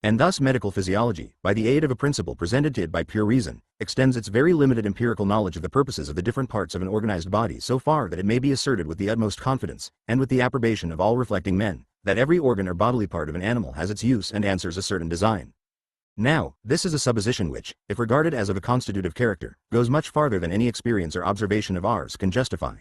And thus medical physiology, by the aid of a principle presented to it by pure reason, extends its very limited empirical knowledge of the purposes of the different parts of an organized body so far that it may be asserted with the utmost confidence, and with the approbation of all reflecting men, that every organ or bodily part of an animal has its use and answers a certain design. Now, this is a supposition which, if regarded as of a constitutive character, goes much farther than any experience or observation of ours can justify.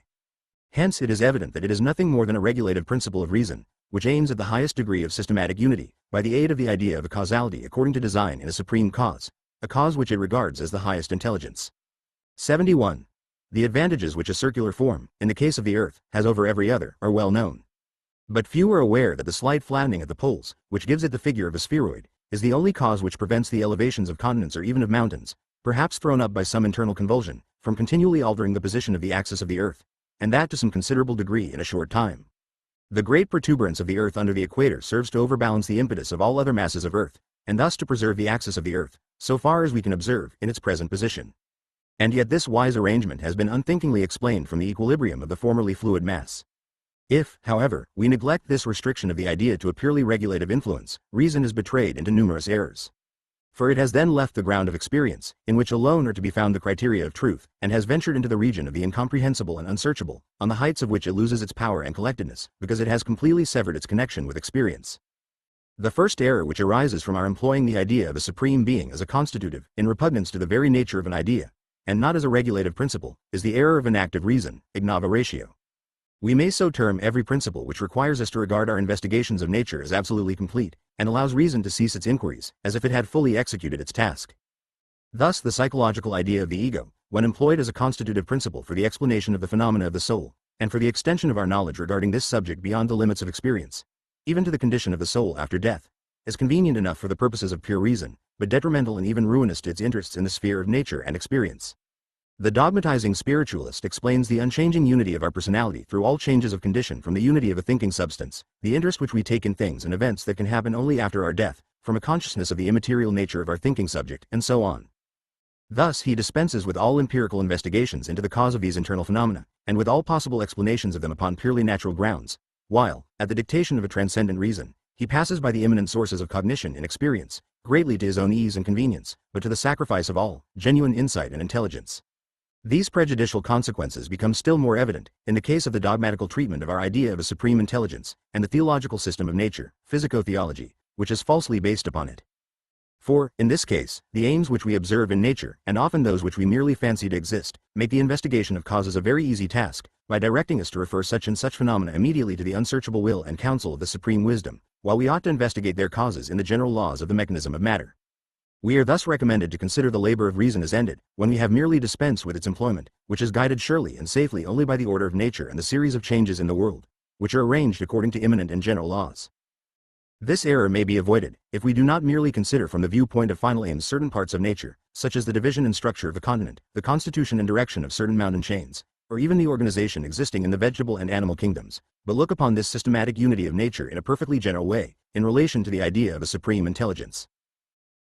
Hence it is evident that it is nothing more than a regulative principle of reason, which aims at the highest degree of systematic unity, by the aid of the idea of a causality according to design in a supreme cause, a cause which it regards as the highest intelligence. 71. The advantages which a circular form, in the case of the Earth, has over every other, are well known. But few are aware that the slight flattening at the poles, which gives it the figure of a spheroid, is the only cause which prevents the elevations of continents or even of mountains, perhaps thrown up by some internal convulsion, from continually altering the position of the axis of the Earth, and that to some considerable degree in a short time. The great protuberance of the Earth under the equator serves to overbalance the impetus of all other masses of Earth, and thus to preserve the axis of the Earth, so far as we can observe, in its present position. And yet this wise arrangement has been unthinkingly explained from the equilibrium of the formerly fluid mass. If, however, we neglect this restriction of the idea to a purely regulative influence, reason is betrayed into numerous errors. For it has then left the ground of experience, in which alone are to be found the criteria of truth, and has ventured into the region of the incomprehensible and unsearchable, on the heights of which it loses its power and collectedness, because it has completely severed its connection with experience. The first error which arises from our employing the idea of a supreme being as a constitutive, in repugnance to the very nature of an idea, and not as a regulative principle, is the error of inactive reason, ignava ratio. We may so term every principle which requires us to regard our investigations of nature as absolutely complete, and allows reason to cease its inquiries, as if it had fully executed its task. Thus the psychological idea of the ego, when employed as a constitutive principle for the explanation of the phenomena of the soul, and for the extension of our knowledge regarding this subject beyond the limits of experience, even to the condition of the soul after death, is convenient enough for the purposes of pure reason, but detrimental and even ruinous to its interests in the sphere of nature and experience. The dogmatizing spiritualist explains the unchanging unity of our personality through all changes of condition from the unity of a thinking substance, the interest which we take in things and events that can happen only after our death, from a consciousness of the immaterial nature of our thinking subject, and so on. Thus he dispenses with all empirical investigations into the cause of these internal phenomena, and with all possible explanations of them upon purely natural grounds, while, at the dictation of a transcendent reason, he passes by the immanent sources of cognition in experience, greatly to his own ease and convenience, but to the sacrifice of all genuine insight and intelligence. These prejudicial consequences become still more evident, in the case of the dogmatical treatment of our idea of a supreme intelligence, and the theological system of nature, physico-theology, which is falsely based upon it. For, in this case, the aims which we observe in nature, and often those which we merely fancy to exist, make the investigation of causes a very easy task, by directing us to refer such and such phenomena immediately to the unsearchable will and counsel of the supreme wisdom, while we ought to investigate their causes in the general laws of the mechanism of matter. We are thus recommended to consider the labor of reason as ended, when we have merely dispensed with its employment, which is guided surely and safely only by the order of nature and the series of changes in the world, which are arranged according to immanent and general laws. This error may be avoided, if we do not merely consider from the viewpoint of final aims certain parts of nature, such as the division and structure of the continent, the constitution and direction of certain mountain chains, or even the organization existing in the vegetable and animal kingdoms, but look upon this systematic unity of nature in a perfectly general way, in relation to the idea of a supreme intelligence.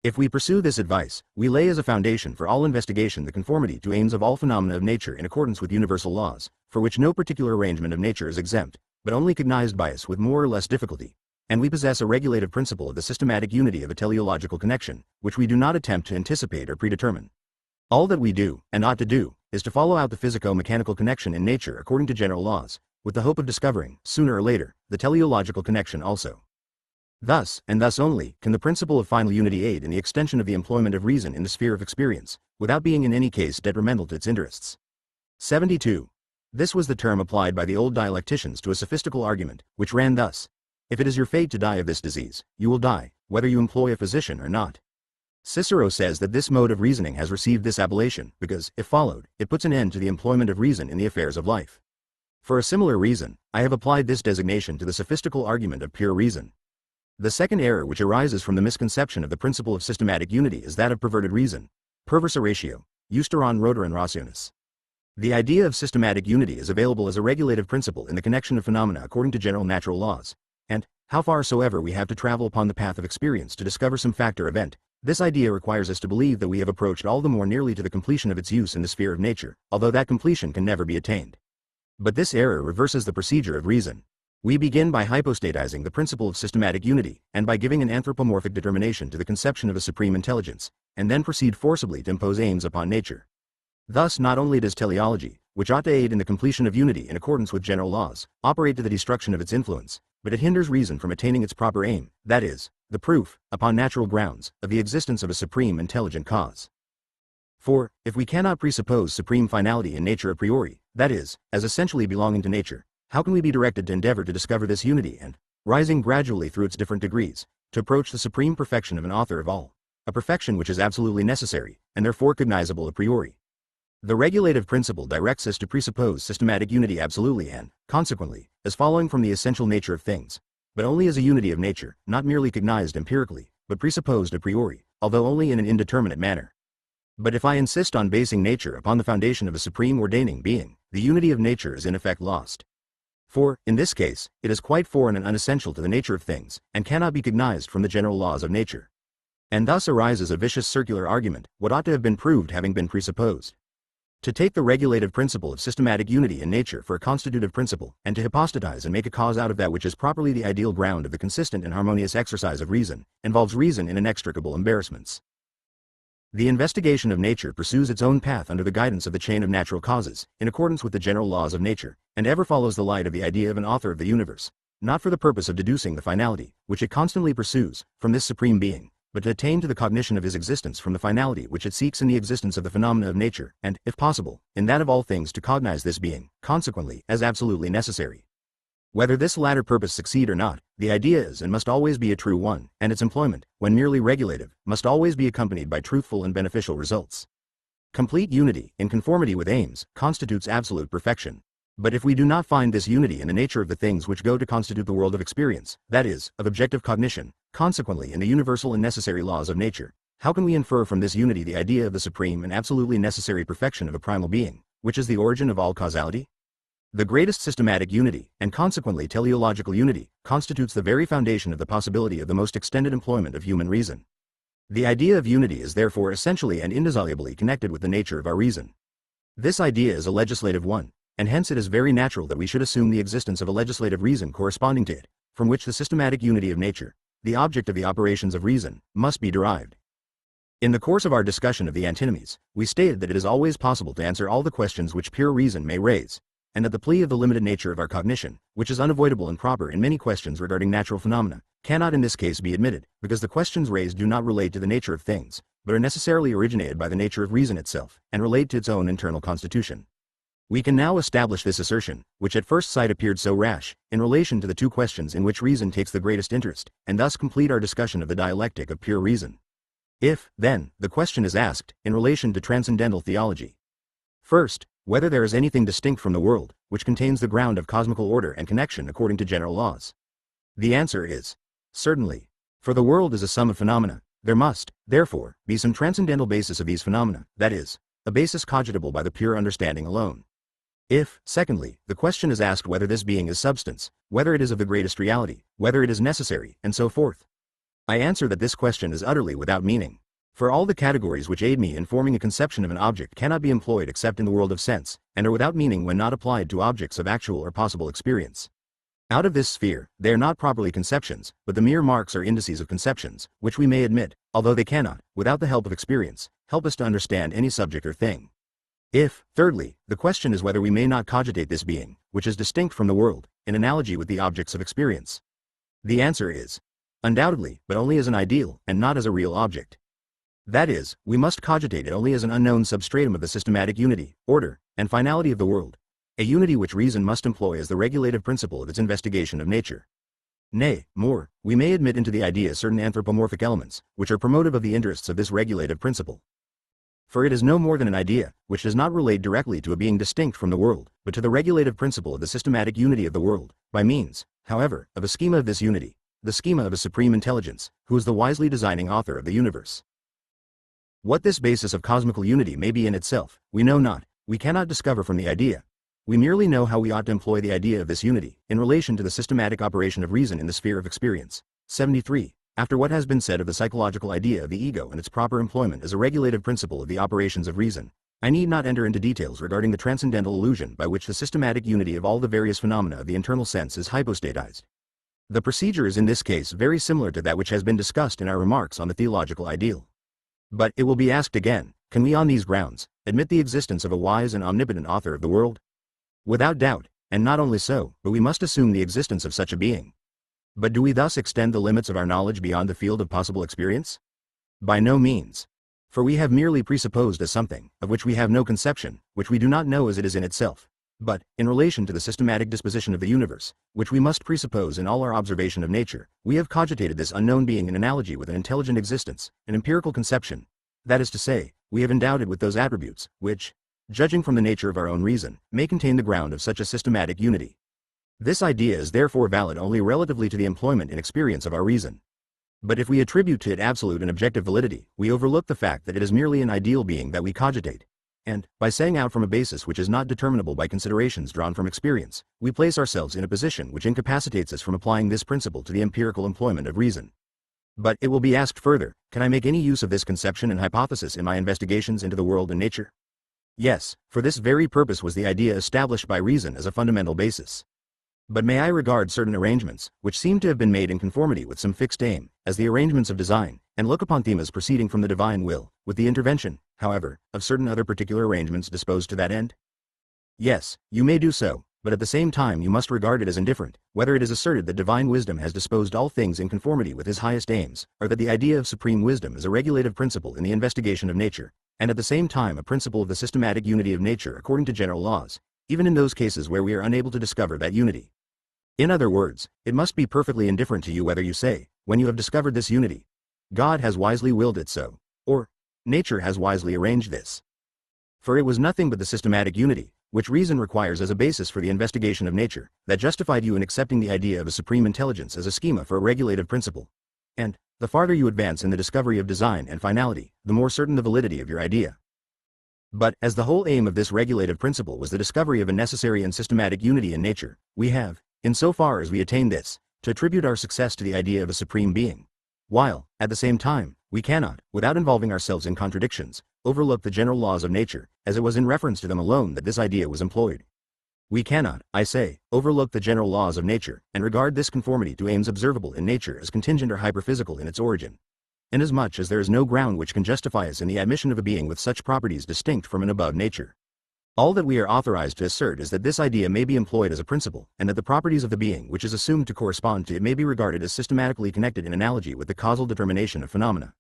If we pursue this advice, we lay as a foundation for all investigation the conformity to aims of all phenomena of nature in accordance with universal laws, for which no particular arrangement of nature is exempt, but only cognized by us with more or less difficulty, and we possess a regulative principle of the systematic unity of a teleological connection, which we do not attempt to anticipate or predetermine. All that we do, and ought to do, is to follow out the physico-mechanical connection in nature according to general laws, with the hope of discovering, sooner or later, the teleological connection also. Thus, and thus only, can the principle of final unity aid in the extension of the employment of reason in the sphere of experience, without being in any case detrimental to its interests. 72. This was the term applied by the old dialecticians to a sophistical argument, which ran thus: if it is your fate to die of this disease, you will die, whether you employ a physician or not. Cicero says that this mode of reasoning has received this appellation, because, if followed, it puts an end to the employment of reason in the affairs of life. For a similar reason, I have applied this designation to the sophistical argument of pure reason. The second error which arises from the misconception of the principle of systematic unity is that of perverted reason, perversa ratio, justeran roteran rationis. The idea of systematic unity is available as a regulative principle in the connection of phenomena according to general natural laws, and, how far soever we have to travel upon the path of experience to discover some fact or event, this idea requires us to believe that we have approached all the more nearly to the completion of its use in the sphere of nature, although that completion can never be attained. But this error reverses the procedure of reason. We begin by hypostatizing the principle of systematic unity, and by giving an anthropomorphic determination to the conception of a supreme intelligence, and then proceed forcibly to impose aims upon nature. Thus not only does teleology, which ought to aid in the completion of unity in accordance with general laws, operate to the destruction of its influence, but it hinders reason from attaining its proper aim, that is, the proof, upon natural grounds, of the existence of a supreme intelligent cause. For, if we cannot presuppose supreme finality in nature a priori, that is, as essentially belonging to nature, how can we be directed to endeavor to discover this unity and, rising gradually through its different degrees, to approach the supreme perfection of an author of all, a perfection which is absolutely necessary, and therefore cognizable a priori? The regulative principle directs us to presuppose systematic unity absolutely and, consequently, as following from the essential nature of things, but only as a unity of nature, not merely cognized empirically, but presupposed a priori, although only in an indeterminate manner. But if I insist on basing nature upon the foundation of a supreme ordaining being, the unity of nature is in effect lost. For, in this case, it is quite foreign and unessential to the nature of things, and cannot be cognized from the general laws of nature. And thus arises a vicious circular argument, what ought to have been proved having been presupposed. To take the regulative principle of systematic unity in nature for a constitutive principle, and to hypostatize and make a cause out of that which is properly the ideal ground of the consistent and harmonious exercise of reason, involves reason in inextricable embarrassments. The investigation of nature pursues its own path under the guidance of the chain of natural causes, in accordance with the general laws of nature, and ever follows the light of the idea of an author of the universe, not for the purpose of deducing the finality, which it constantly pursues, from this supreme being, but to attain to the cognition of his existence from the finality which it seeks in the existence of the phenomena of nature, and, if possible, in that of all things to cognize this being, consequently, as absolutely necessary. Whether this latter purpose succeed or not, the idea is and must always be a true one, and its employment, when merely regulative, must always be accompanied by truthful and beneficial results. Complete unity, in conformity with aims, constitutes absolute perfection. But if we do not find this unity in the nature of the things which go to constitute the world of experience, that is, of objective cognition, consequently in the universal and necessary laws of nature, how can we infer from this unity the idea of the supreme and absolutely necessary perfection of a primal being, which is the origin of all causality? The greatest systematic unity, and consequently teleological unity, constitutes the very foundation of the possibility of the most extended employment of human reason. The idea of unity is therefore essentially and indissolubly connected with the nature of our reason. This idea is a legislative one, and hence it is very natural that we should assume the existence of a legislative reason corresponding to it, from which the systematic unity of nature, the object of the operations of reason, must be derived. In the course of our discussion of the antinomies, we stated that it is always possible to answer all the questions which pure reason may raise, and that the plea of the limited nature of our cognition, which is unavoidable and proper in many questions regarding natural phenomena, cannot in this case be admitted, because the questions raised do not relate to the nature of things, but are necessarily originated by the nature of reason itself, and relate to its own internal constitution. We can now establish this assertion, which at first sight appeared so rash, in relation to the two questions in which reason takes the greatest interest, and thus complete our discussion of the dialectic of pure reason. If, then, the question is asked, in relation to transcendental theology, first, whether there is anything distinct from the world, which contains the ground of cosmical order and connection according to general laws, the answer is, certainly. For the world is a sum of phenomena, there must, therefore, be some transcendental basis of these phenomena, that is, a basis cogitable by the pure understanding alone. If, secondly, the question is asked whether this being is substance, whether it is of the greatest reality, whether it is necessary, and so forth, I answer that this question is utterly without meaning. For all the categories which aid me in forming a conception of an object cannot be employed except in the world of sense, and are without meaning when not applied to objects of actual or possible experience. Out of this sphere, they are not properly conceptions, but the mere marks or indices of conceptions, which we may admit, although they cannot, without the help of experience, help us to understand any subject or thing. If, thirdly, the question is whether we may not cogitate this being, which is distinct from the world, in analogy with the objects of experience, the answer is, undoubtedly, but only as an ideal, and not as a real object. That is, we must cogitate it only as an unknown substratum of the systematic unity, order, and finality of the world, a unity which reason must employ as the regulative principle of its investigation of nature. Nay, more, we may admit into the idea certain anthropomorphic elements, which are promotive of the interests of this regulative principle. For it is no more than an idea, which does not relate directly to a being distinct from the world, but to the regulative principle of the systematic unity of the world, by means, however, of a schema of this unity, the schema of a supreme intelligence, who is the wisely designing author of the universe. What this basis of cosmical unity may be in itself, we know not, we cannot discover from the idea. We merely know how we ought to employ the idea of this unity, in relation to the systematic operation of reason in the sphere of experience. 73. After what has been said of the psychological idea of the ego and its proper employment as a regulative principle of the operations of reason, I need not enter into details regarding the transcendental illusion by which the systematic unity of all the various phenomena of the internal sense is hypostatized. The procedure is in this case very similar to that which has been discussed in our remarks on the theological ideal. But it will be asked again, can we on these grounds admit the existence of a wise and omnipotent author of the world? Without doubt, and not only so, but we must assume the existence of such a being. But do we thus extend the limits of our knowledge beyond the field of possible experience? By no means. For we have merely presupposed as something, of which we have no conception, which we do not know as it is in itself. But, in relation to the systematic disposition of the universe, which we must presuppose in all our observation of nature, we have cogitated this unknown being in analogy with an intelligent existence, an empirical conception. That is to say, we have endowed it with those attributes, which, judging from the nature of our own reason, may contain the ground of such a systematic unity. This idea is therefore valid only relatively to the employment and experience of our reason. But if we attribute to it absolute and objective validity, we overlook the fact that it is merely an ideal being that we cogitate. And, by setting out from a basis which is not determinable by considerations drawn from experience, we place ourselves in a position which incapacitates us from applying this principle to the empirical employment of reason. But it will be asked further, can I make any use of this conception and hypothesis in my investigations into the world and nature? Yes, for this very purpose was the idea established by reason as a fundamental basis. But may I regard certain arrangements, which seem to have been made in conformity with some fixed aim, as the arrangements of design, and look upon them as proceeding from the divine will, with the intervention, however, of certain other particular arrangements disposed to that end? Yes, you may do so, but at the same time you must regard it as indifferent, whether it is asserted that divine wisdom has disposed all things in conformity with his highest aims, or that the idea of supreme wisdom is a regulative principle in the investigation of nature, and at the same time a principle of the systematic unity of nature according to general laws, even in those cases where we are unable to discover that unity. In other words, it must be perfectly indifferent to you whether you say, when you have discovered this unity, God has wisely willed it so, or nature has wisely arranged this. For it was nothing but the systematic unity, which reason requires as a basis for the investigation of nature, that justified you in accepting the idea of a supreme intelligence as a schema for a regulative principle. And, the farther you advance in the discovery of design and finality, the more certain the validity of your idea. But, as the whole aim of this regulative principle was the discovery of a necessary and systematic unity in nature, we have, insofar as we attain this, to attribute our success to the idea of a supreme being. While, at the same time, we cannot, without involving ourselves in contradictions, overlook the general laws of nature, as it was in reference to them alone that this idea was employed. We cannot, I say, overlook the general laws of nature, and regard this conformity to aims observable in nature as contingent or hyperphysical in its origin. Inasmuch as there is no ground which can justify us in the admission of a being with such properties distinct from and above nature. All that we are authorized to assert is that this idea may be employed as a principle, and that the properties of the being which is assumed to correspond to it may be regarded as systematically connected in analogy with the causal determination of phenomena.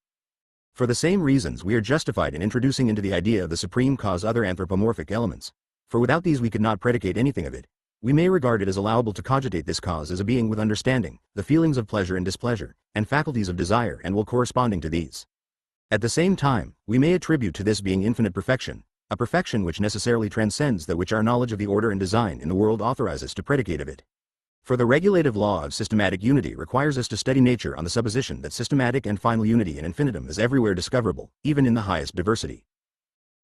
For the same reasons we are justified in introducing into the idea of the supreme cause other anthropomorphic elements, for without these we could not predicate anything of it. We may regard it as allowable to cogitate this cause as a being with understanding, the feelings of pleasure and displeasure, and faculties of desire and will corresponding to these. At the same time, we may attribute to this being infinite perfection, a perfection which necessarily transcends that which our knowledge of the order and design in the world authorizes to predicate of it. For the regulative law of systematic unity requires us to study nature on the supposition that systematic and final unity in infinitum is everywhere discoverable, even in the highest diversity.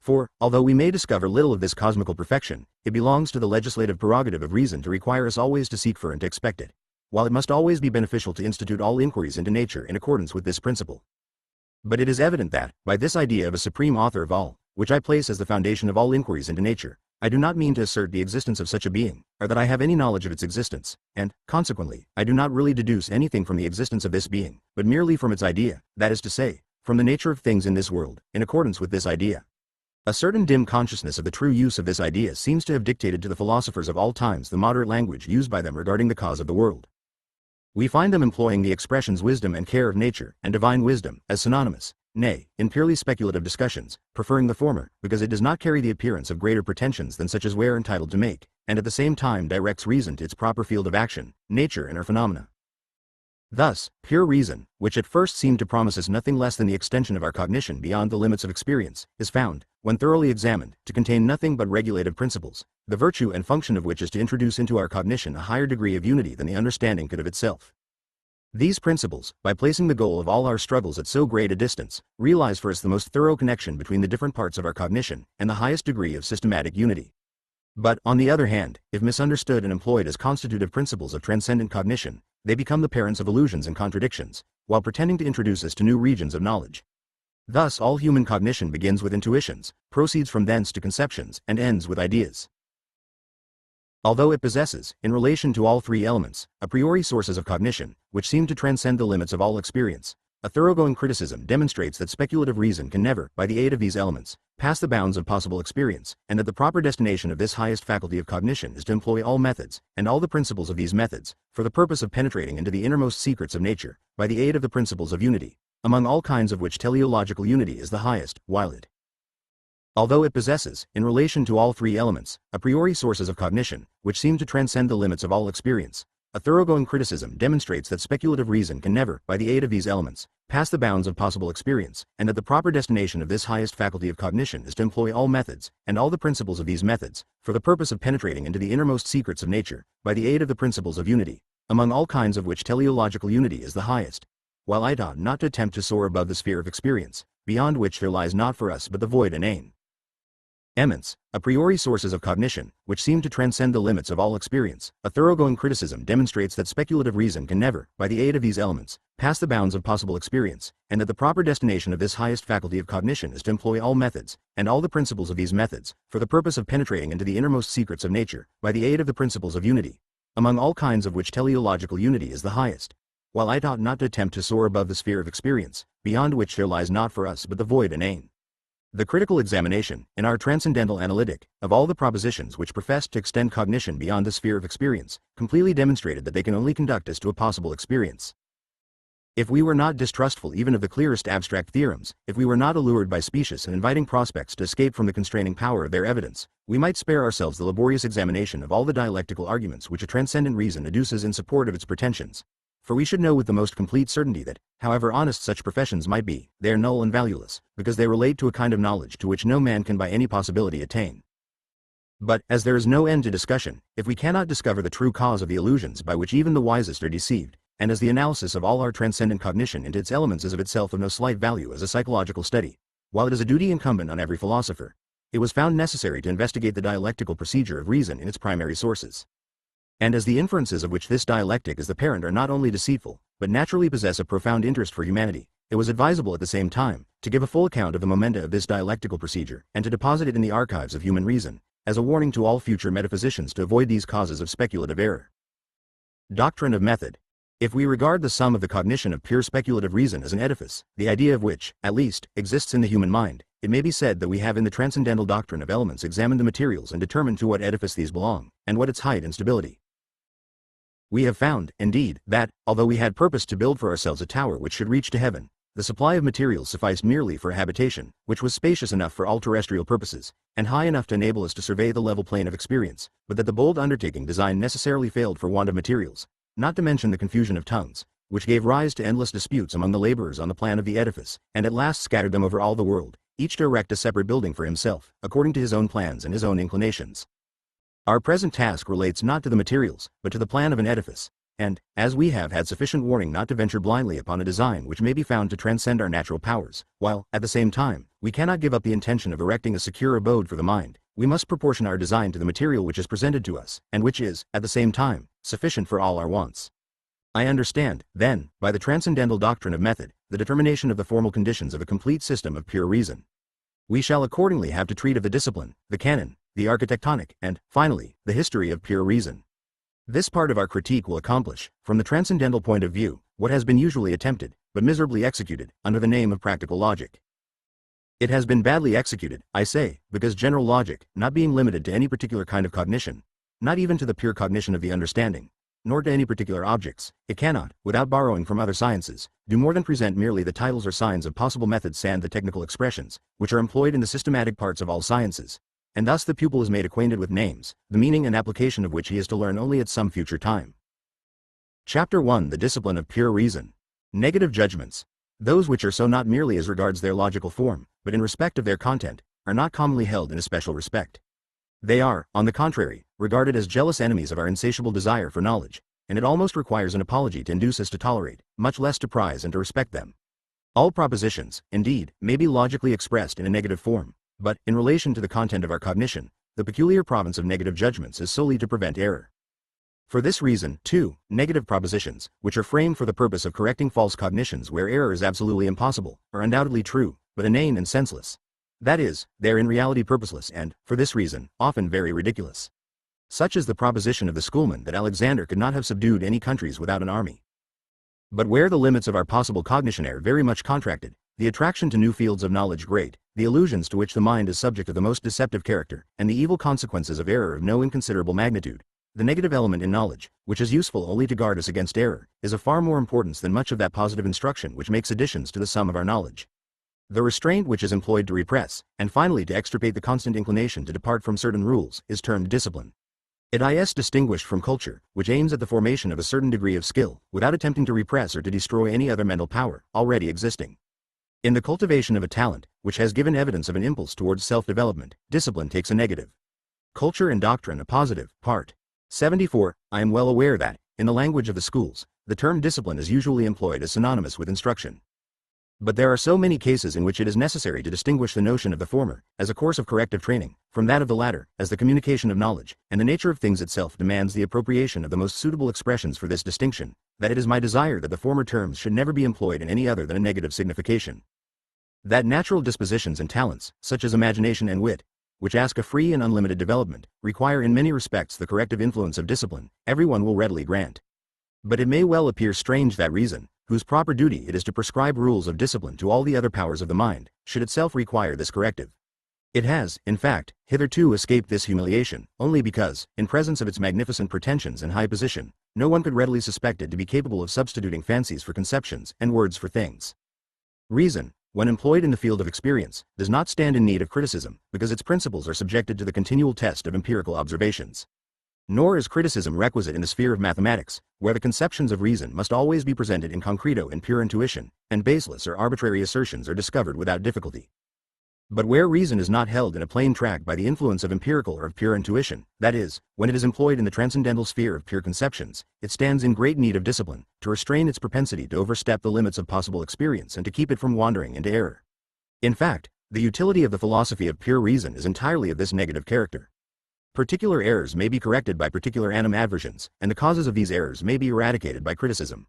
For, although we may discover little of this cosmical perfection, it belongs to the legislative prerogative of reason to require us always to seek for and to expect it, while it must always be beneficial to institute all inquiries into nature in accordance with this principle. But it is evident that, by this idea of a supreme author of all, which I place as the foundation of all inquiries into nature, I do not mean to assert the existence of such a being, or that I have any knowledge of its existence, and, consequently, I do not really deduce anything from the existence of this being, but merely from its idea, that is to say, from the nature of things in this world, in accordance with this idea. A certain dim consciousness of the true use of this idea seems to have dictated to the philosophers of all times the moderate language used by them regarding the cause of the world. We find them employing the expressions wisdom and care of nature, and divine wisdom, as synonymous, nay, in purely speculative discussions, preferring the former, because it does not carry the appearance of greater pretensions than such as we are entitled to make, and at the same time directs reason to its proper field of action, nature and her phenomena. Thus, pure reason, which at first seemed to promise us nothing less than the extension of our cognition beyond the limits of experience, is found, when thoroughly examined, to contain nothing but regulative principles, the virtue and function of which is to introduce into our cognition a higher degree of unity than the understanding could of itself. These principles, by placing the goal of all our struggles at so great a distance, realize for us the most thorough connection between the different parts of our cognition, and the highest degree of systematic unity. But, on the other hand, if misunderstood and employed as constitutive principles of transcendent cognition, they become the parents of illusions and contradictions, while pretending to introduce us to new regions of knowledge. Thus all human cognition begins with intuitions, proceeds from thence to conceptions, and ends with ideas. Although it possesses, in relation to all three elements, a priori sources of cognition, which seem to transcend the limits of all experience, a thoroughgoing criticism demonstrates that speculative reason can never, by the aid of these elements, pass the bounds of possible experience, and that the proper destination of this highest faculty of cognition is to employ all methods, and all the principles of these methods, for the purpose of penetrating into the innermost secrets of nature, by the aid of the principles of unity, among all kinds of which teleological unity is the highest, while it although it possesses, in relation to all three elements, a priori sources of cognition, which seem to transcend the limits of all experience, a thoroughgoing criticism demonstrates that speculative reason can never, by the aid of these elements, pass the bounds of possible experience, and that the proper destination of this highest faculty of cognition is to employ all methods, and all the principles of these methods, for the purpose of penetrating into the innermost secrets of nature, by the aid of the principles of unity, among all kinds of which teleological unity is the highest. While I ought not to attempt to soar above the sphere of experience, beyond which there lies not for us but the void and aim. Ements, a priori sources of cognition, which seem to transcend the limits of all experience, a thoroughgoing criticism demonstrates that speculative reason can never, by the aid of these elements, pass the bounds of possible experience, and that the proper destination of this highest faculty of cognition is to employ all methods, and all the principles of these methods, for the purpose of penetrating into the innermost secrets of nature, by the aid of the principles of unity, among all kinds of which teleological unity is the highest. While I ought not to attempt to soar above the sphere of experience, beyond which there lies not for us but the void and aim. The critical examination, in our transcendental analytic, of all the propositions which professed to extend cognition beyond the sphere of experience, completely demonstrated that they can only conduct us to a possible experience. If we were not distrustful even of the clearest abstract theorems, if we were not allured by specious and inviting prospects to escape from the constraining power of their evidence, we might spare ourselves the laborious examination of all the dialectical arguments which a transcendent reason adduces in support of its pretensions. For we should know with the most complete certainty that, however honest such professions might be, they are null and valueless, because they relate to a kind of knowledge to which no man can by any possibility attain. But, as there is no end to discussion, if we cannot discover the true cause of the illusions by which even the wisest are deceived, and as the analysis of all our transcendent cognition into its elements is of itself of no slight value as a psychological study, while it is a duty incumbent on every philosopher, it was found necessary to investigate the dialectical procedure of reason in its primary sources. And as the inferences of which this dialectic is the parent are not only deceitful, but naturally possess a profound interest for humanity, it was advisable at the same time, to give a full account of the momenta of this dialectical procedure, and to deposit it in the archives of human reason, as a warning to all future metaphysicians to avoid these causes of speculative error. Doctrine of method. If we regard the sum of the cognition of pure speculative reason as an edifice, the idea of which, at least, exists in the human mind, it may be said that we have in the transcendental doctrine of elements examined the materials and determined to what edifice these belong, and what its height and stability. We have found, indeed, that, although we had purposed to build for ourselves a tower which should reach to heaven, the supply of materials sufficed merely for a habitation, which was spacious enough for all terrestrial purposes, and high enough to enable us to survey the level plain of experience, but that the bold undertaking design necessarily failed for want of materials, not to mention the confusion of tongues, which gave rise to endless disputes among the laborers on the plan of the edifice, and at last scattered them over all the world, each to erect a separate building for himself, according to his own plans and his own inclinations. Our present task relates not to the materials, but to the plan of an edifice, and, as we have had sufficient warning not to venture blindly upon a design which may be found to transcend our natural powers, while, at the same time, we cannot give up the intention of erecting a secure abode for the mind, we must proportion our design to the material which is presented to us, and which is, at the same time, sufficient for all our wants. I understand, then, by the transcendental doctrine of method, the determination of the formal conditions of a complete system of pure reason. We shall accordingly have to treat of the discipline, the canon, the architectonic, and, finally, the history of pure reason. This part of our critique will accomplish, from the transcendental point of view, what has been usually attempted, but miserably executed, under the name of practical logic. It has been badly executed, I say, because general logic, not being limited to any particular kind of cognition, not even to the pure cognition of the understanding, nor to any particular objects, it cannot, without borrowing from other sciences, do more than present merely the titles or signs of possible methods and the technical expressions, which are employed in the systematic parts of all sciences. And thus the pupil is made acquainted with names, the meaning and application of which he is to learn only at some future time. Chapter 1. The Discipline of Pure Reason. Negative judgments. Those which are so not merely as regards their logical form, but in respect of their content, are not commonly held in especial respect. They are, on the contrary, regarded as jealous enemies of our insatiable desire for knowledge, and it almost requires an apology to induce us to tolerate, much less to prize and to respect them. All propositions, indeed, may be logically expressed in a negative form, but, in relation to the content of our cognition, the peculiar province of negative judgments is solely to prevent error. For this reason, too, negative propositions, which are framed for the purpose of correcting false cognitions where error is absolutely impossible, are undoubtedly true, but inane and senseless. That is, they are in reality purposeless and, for this reason, often very ridiculous. Such is the proposition of the schoolman that Alexander could not have subdued any countries without an army. But where the limits of our possible cognition are very much contracted, the attraction to new fields of knowledge great, the illusions to which the mind is subject of the most deceptive character, and the evil consequences of error of no inconsiderable magnitude, the negative element in knowledge, which is useful only to guard us against error, is of far more importance than much of that positive instruction which makes additions to the sum of our knowledge. The restraint which is employed to repress, and finally to extirpate the constant inclination to depart from certain rules, is termed discipline. It is distinguished from culture, which aims at the formation of a certain degree of skill, without attempting to repress or to destroy any other mental power, already existing. In the cultivation of a talent, which has given evidence of an impulse towards self-development, discipline takes a negative. Culture and doctrine a positive. Part 74. I am well aware that, in the language of the schools, the term discipline is usually employed as synonymous with instruction. But there are so many cases in which it is necessary to distinguish the notion of the former, as a course of corrective training, from that of the latter, as the communication of knowledge, and the nature of things itself demands the appropriation of the most suitable expressions for this distinction, that it is my desire that the former terms should never be employed in any other than a negative signification. That natural dispositions and talents, such as imagination and wit, which ask a free and unlimited development, require in many respects the corrective influence of discipline, everyone will readily grant. But it may well appear strange that reason, whose proper duty it is to prescribe rules of discipline to all the other powers of the mind, should itself require this corrective. It has, in fact, hitherto escaped this humiliation, only because, in presence of its magnificent pretensions and high position, no one could readily suspect it to be capable of substituting fancies for conceptions and words for things. Reason, when employed in the field of experience, does not stand in need of criticism, because its principles are subjected to the continual test of empirical observations. Nor is criticism requisite in the sphere of mathematics, where the conceptions of reason must always be presented in concreto and pure intuition, and baseless or arbitrary assertions are discovered without difficulty. But where reason is not held in a plain track by the influence of empirical or of pure intuition, that is, when it is employed in the transcendental sphere of pure conceptions, it stands in great need of discipline, to restrain its propensity to overstep the limits of possible experience and to keep it from wandering into error. In fact, the utility of the philosophy of pure reason is entirely of this negative character. Particular errors may be corrected by particular animadversions, and the causes of these errors may be eradicated by criticism.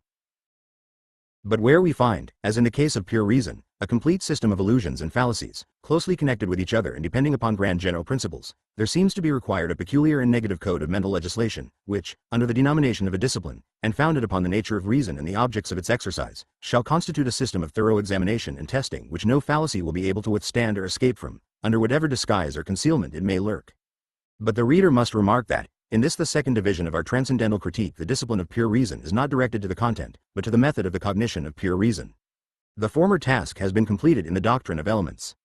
But where we find, as in the case of pure reason, a complete system of illusions and fallacies, closely connected with each other and depending upon grand general principles, there seems to be required a peculiar and negative code of mental legislation, which, under the denomination of a discipline, and founded upon the nature of reason and the objects of its exercise, shall constitute a system of thorough examination and testing which no fallacy will be able to withstand or escape from, under whatever disguise or concealment it may lurk. But the reader must remark that, in this the second division of our transcendental critique, the discipline of pure reason is not directed to the content, but to the method of the cognition of pure reason. The former task has been completed in the doctrine of elements.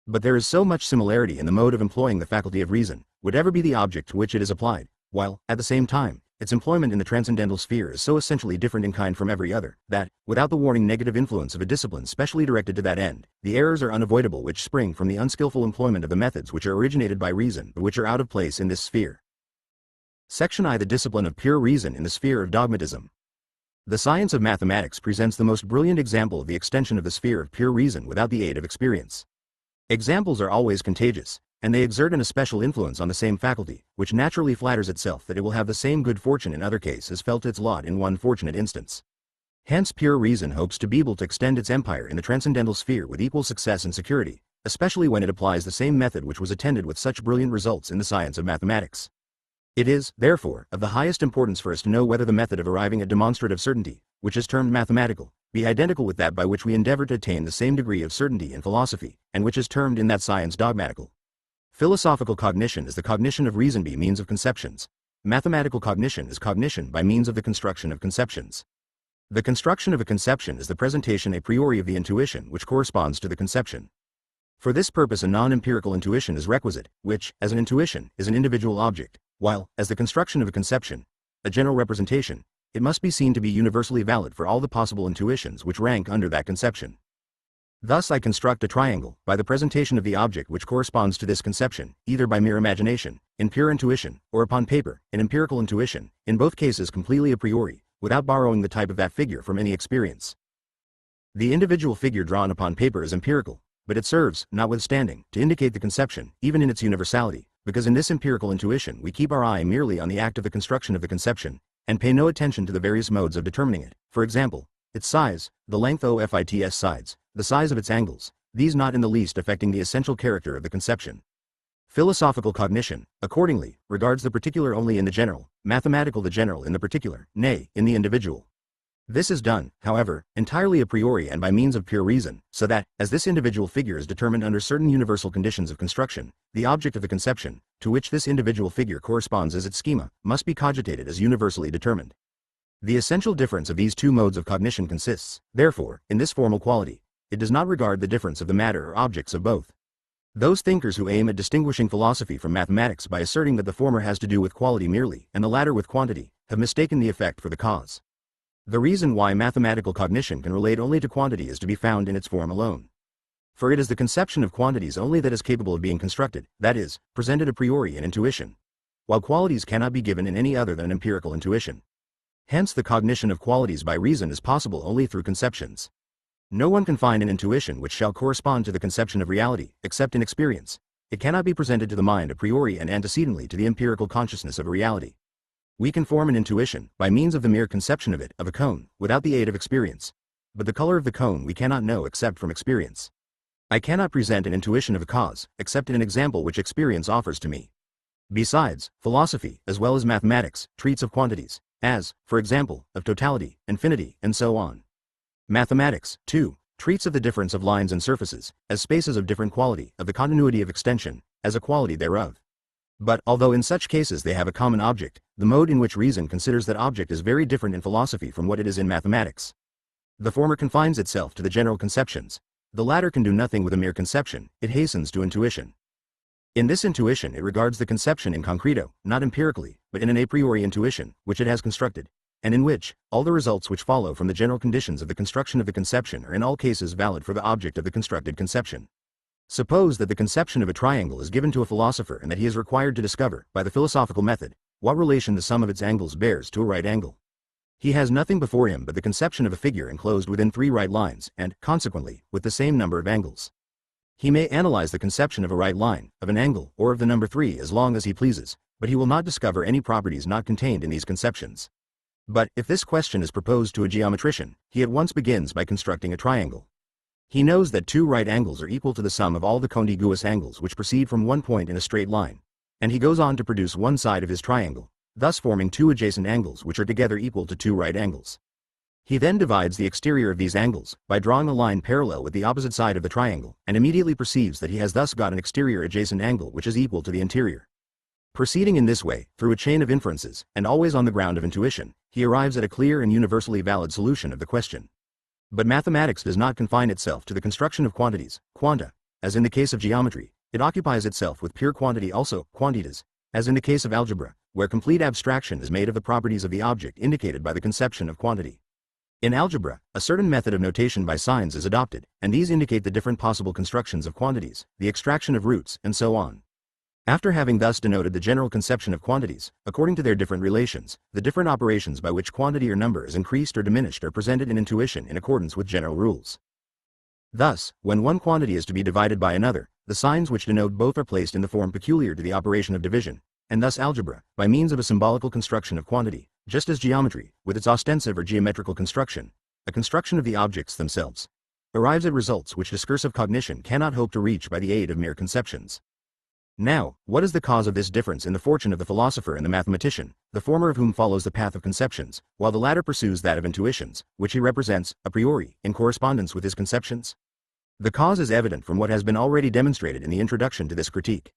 But there is so much similarity in the mode of employing the faculty of reason, whatever be the object to which it is applied, while, at the same time, its employment in the transcendental sphere is so essentially different in kind from every other, that, without the warning negative influence of a discipline specially directed to that end, the errors are unavoidable which spring from the unskillful employment of the methods which are originated by reason but which are out of place in this sphere. Section I. The discipline of pure reason in the sphere of dogmatism. The science of mathematics presents the most brilliant example of the extension of the sphere of pure reason without the aid of experience. Examples are always contagious, and they exert an especial influence on the same faculty, which naturally flatters itself that it will have the same good fortune in other cases as felt its lot in one fortunate instance. Hence pure reason hopes to be able to extend its empire in the transcendental sphere with equal success and security, especially when it applies the same method which was attended with such brilliant results in the science of mathematics. It is, therefore, of the highest importance for us to know whether the method of arriving at demonstrative certainty, which is termed mathematical, be identical with that by which we endeavor to attain the same degree of certainty in philosophy, and which is termed in that science dogmatical. Philosophical cognition is the cognition of reason by means of conceptions. Mathematical cognition is cognition by means of the construction of conceptions. The construction of a conception is the presentation a priori of the intuition which corresponds to the conception. For this purpose a non-empirical intuition is requisite, which, as an intuition, is an individual object, while, as the construction of a conception, a general representation, it must be seen to be universally valid for all the possible intuitions which rank under that conception. Thus I construct a triangle, by the presentation of the object which corresponds to this conception, either by mere imagination, in pure intuition, or upon paper, in empirical intuition, in both cases completely a priori, without borrowing the type of that figure from any experience. The individual figure drawn upon paper is empirical, but it serves, notwithstanding, to indicate the conception, even in its universality, because in this empirical intuition we keep our eye merely on the act of the construction of the conception, and pay no attention to the various modes of determining it, for example, its size, the length of its sides, the size of its angles, these not in the least affecting the essential character of the conception. Philosophical cognition, accordingly, regards the particular only in the general, mathematical the general in the particular, nay, in the individual. This is done, however, entirely a priori and by means of pure reason, so that, as this individual figure is determined under certain universal conditions of construction, the object of the conception, to which this individual figure corresponds as its schema, must be cogitated as universally determined. The essential difference of these two modes of cognition consists, therefore, in this formal quality. It does not regard the difference of the matter or objects of both. Those thinkers who aim at distinguishing philosophy from mathematics by asserting that the former has to do with quality merely, and the latter with quantity, have mistaken the effect for the cause. The reason why mathematical cognition can relate only to quantity is to be found in its form alone. For it is the conception of quantities only that is capable of being constructed, that is, presented a priori in intuition, while qualities cannot be given in any other than empirical intuition. Hence the cognition of qualities by reason is possible only through conceptions. No one can find an intuition which shall correspond to the conception of reality, except in experience. It cannot be presented to the mind a priori and antecedently to the empirical consciousness of a reality. We can form an intuition, by means of the mere conception of it, of a cone, without the aid of experience. But the color of the cone we cannot know except from experience. I cannot present an intuition of a cause, except in an example which experience offers to me. Besides, philosophy, as well as mathematics, treats of quantities, as, for example, of totality, infinity, and so on. Mathematics, too, treats of the difference of lines and surfaces, as spaces of different quality, of the continuity of extension, as a quality thereof. But, although in such cases they have a common object, the mode in which reason considers that object is very different in philosophy from what it is in mathematics. The former confines itself to the general conceptions. The latter can do nothing with a mere conception, it hastens to intuition. In this intuition it regards the conception in concreto, not empirically, but in an a priori intuition, which it has constructed, and in which, all the results which follow from the general conditions of the construction of the conception are in all cases valid for the object of the constructed conception. Suppose that the conception of a triangle is given to a philosopher and that he is required to discover, by the philosophical method, what relation the sum of its angles bears to a right angle. He has nothing before him but the conception of a figure enclosed within 3 right lines, and, consequently, with the same number of angles. He may analyze the conception of a right line, of an angle, or of the number 3 as long as he pleases, but he will not discover any properties not contained in these conceptions. But, if this question is proposed to a geometrician, he at once begins by constructing a triangle. He knows that 2 right angles are equal to the sum of all the contiguous angles which proceed from one point in a straight line, and he goes on to produce one side of his triangle, thus forming 2 adjacent angles which are together equal to 2 right angles. He then divides the exterior of these angles, by drawing a line parallel with the opposite side of the triangle, and immediately perceives that he has thus got an exterior adjacent angle which is equal to the interior. Proceeding in this way, through a chain of inferences, and always on the ground of intuition, he arrives at a clear and universally valid solution of the question. But mathematics does not confine itself to the construction of quantities, quanta, as in the case of geometry. It occupies itself with pure quantity also, quantitas, as in the case of algebra, where complete abstraction is made of the properties of the object indicated by the conception of quantity. In algebra, a certain method of notation by signs is adopted, and these indicate the different possible constructions of quantities, the extraction of roots, and so on. After having thus denoted the general conception of quantities, according to their different relations, the different operations by which quantity or number is increased or diminished are presented in intuition in accordance with general rules. Thus, when one quantity is to be divided by another, the signs which denote both are placed in the form peculiar to the operation of division, and thus algebra, by means of a symbolical construction of quantity, just as geometry, with its ostensive or geometrical construction, a construction of the objects themselves, arrives at results which discursive cognition cannot hope to reach by the aid of mere conceptions. Now, what is the cause of this difference in the fortune of the philosopher and the mathematician, the former of whom follows the path of conceptions, while the latter pursues that of intuitions, which he represents, a priori, in correspondence with his conceptions? The cause is evident from what has been already demonstrated in the introduction to this critique.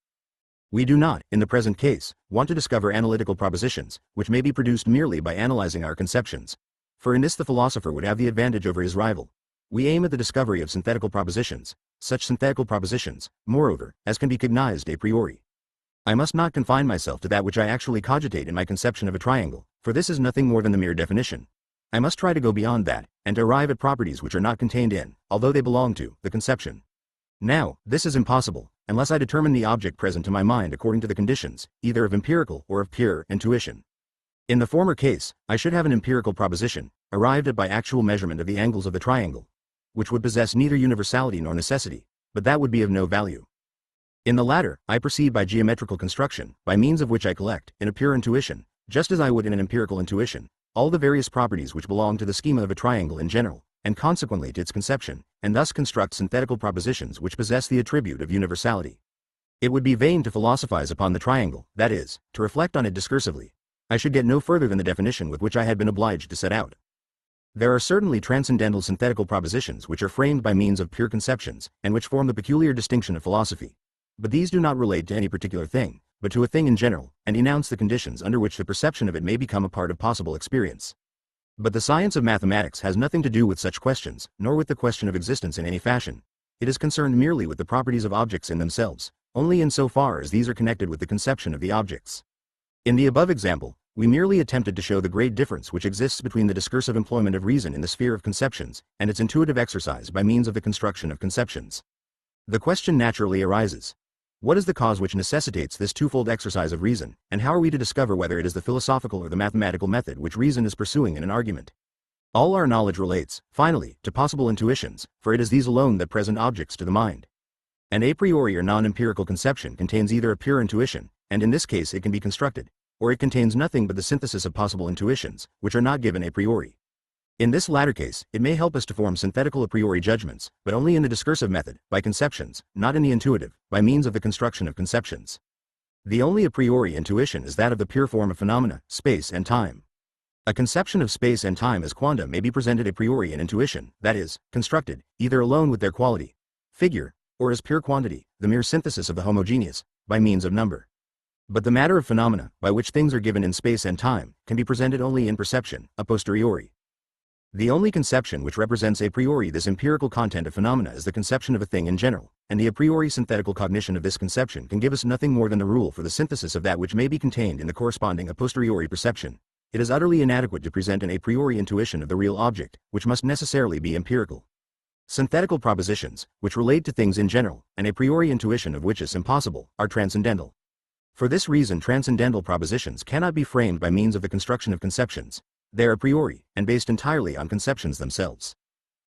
We do not, in the present case, want to discover analytical propositions, which may be produced merely by analyzing our conceptions, for in this the philosopher would have the advantage over his rival. We aim at the discovery of synthetical propositions, such synthetical propositions, moreover, as can be cognized a priori. I must not confine myself to that which I actually cogitate in my conception of a triangle, for this is nothing more than the mere definition. I must try to go beyond that, and to arrive at properties which are not contained in, although they belong to, the conception. Now, this is impossible, unless I determine the object present to my mind according to the conditions, either of empirical or of pure intuition. In the former case, I should have an empirical proposition, arrived at by actual measurement of the angles of the triangle, which would possess neither universality nor necessity, but that would be of no value. In the latter, I proceed by geometrical construction, by means of which I collect, in a pure intuition, just as I would in an empirical intuition, all the various properties which belong to the schema of a triangle in general, and consequently to its conception, and thus construct synthetical propositions which possess the attribute of universality. It would be vain to philosophize upon the triangle, that is, to reflect on it discursively. I should get no further than the definition with which I had been obliged to set out. There are certainly transcendental synthetical propositions which are framed by means of pure conceptions, and which form the peculiar distinction of philosophy. But these do not relate to any particular thing, but to a thing in general, and enunciate the conditions under which the perception of it may become a part of possible experience. But the science of mathematics has nothing to do with such questions, nor with the question of existence in any fashion. It is concerned merely with the properties of objects in themselves, only in so far as these are connected with the conception of the objects. In the above example, we merely attempted to show the great difference which exists between the discursive employment of reason in the sphere of conceptions, and its intuitive exercise by means of the construction of conceptions. The question naturally arises: what is the cause which necessitates this twofold exercise of reason, and how are we to discover whether it is the philosophical or the mathematical method which reason is pursuing in an argument? All our knowledge relates, finally, to possible intuitions, for it is these alone that present objects to the mind. An a priori or non-empirical conception contains either a pure intuition, and in this case it can be constructed, or it contains nothing but the synthesis of possible intuitions, which are not given a priori. In this latter case, it may help us to form synthetical a priori judgments, but only in the discursive method, by conceptions, not in the intuitive, by means of the construction of conceptions. The only a priori intuition is that of the pure form of phenomena, space and time. A conception of space and time as quanta may be presented a priori in intuition, that is, constructed, either alone with their quality, figure, or as pure quantity, the mere synthesis of the homogeneous, by means of number. But the matter of phenomena, by which things are given in space and time, can be presented only in perception, a posteriori. The only conception which represents a priori this empirical content of phenomena is the conception of a thing in general, and the a priori synthetical cognition of this conception can give us nothing more than the rule for the synthesis of that which may be contained in the corresponding a posteriori perception. It is utterly inadequate to present an a priori intuition of the real object, which must necessarily be empirical. Synthetical propositions, which relate to things in general, and a priori intuition of which is impossible, are transcendental. For this reason transcendental propositions cannot be framed by means of the construction of conceptions. They are a priori, and based entirely on conceptions themselves.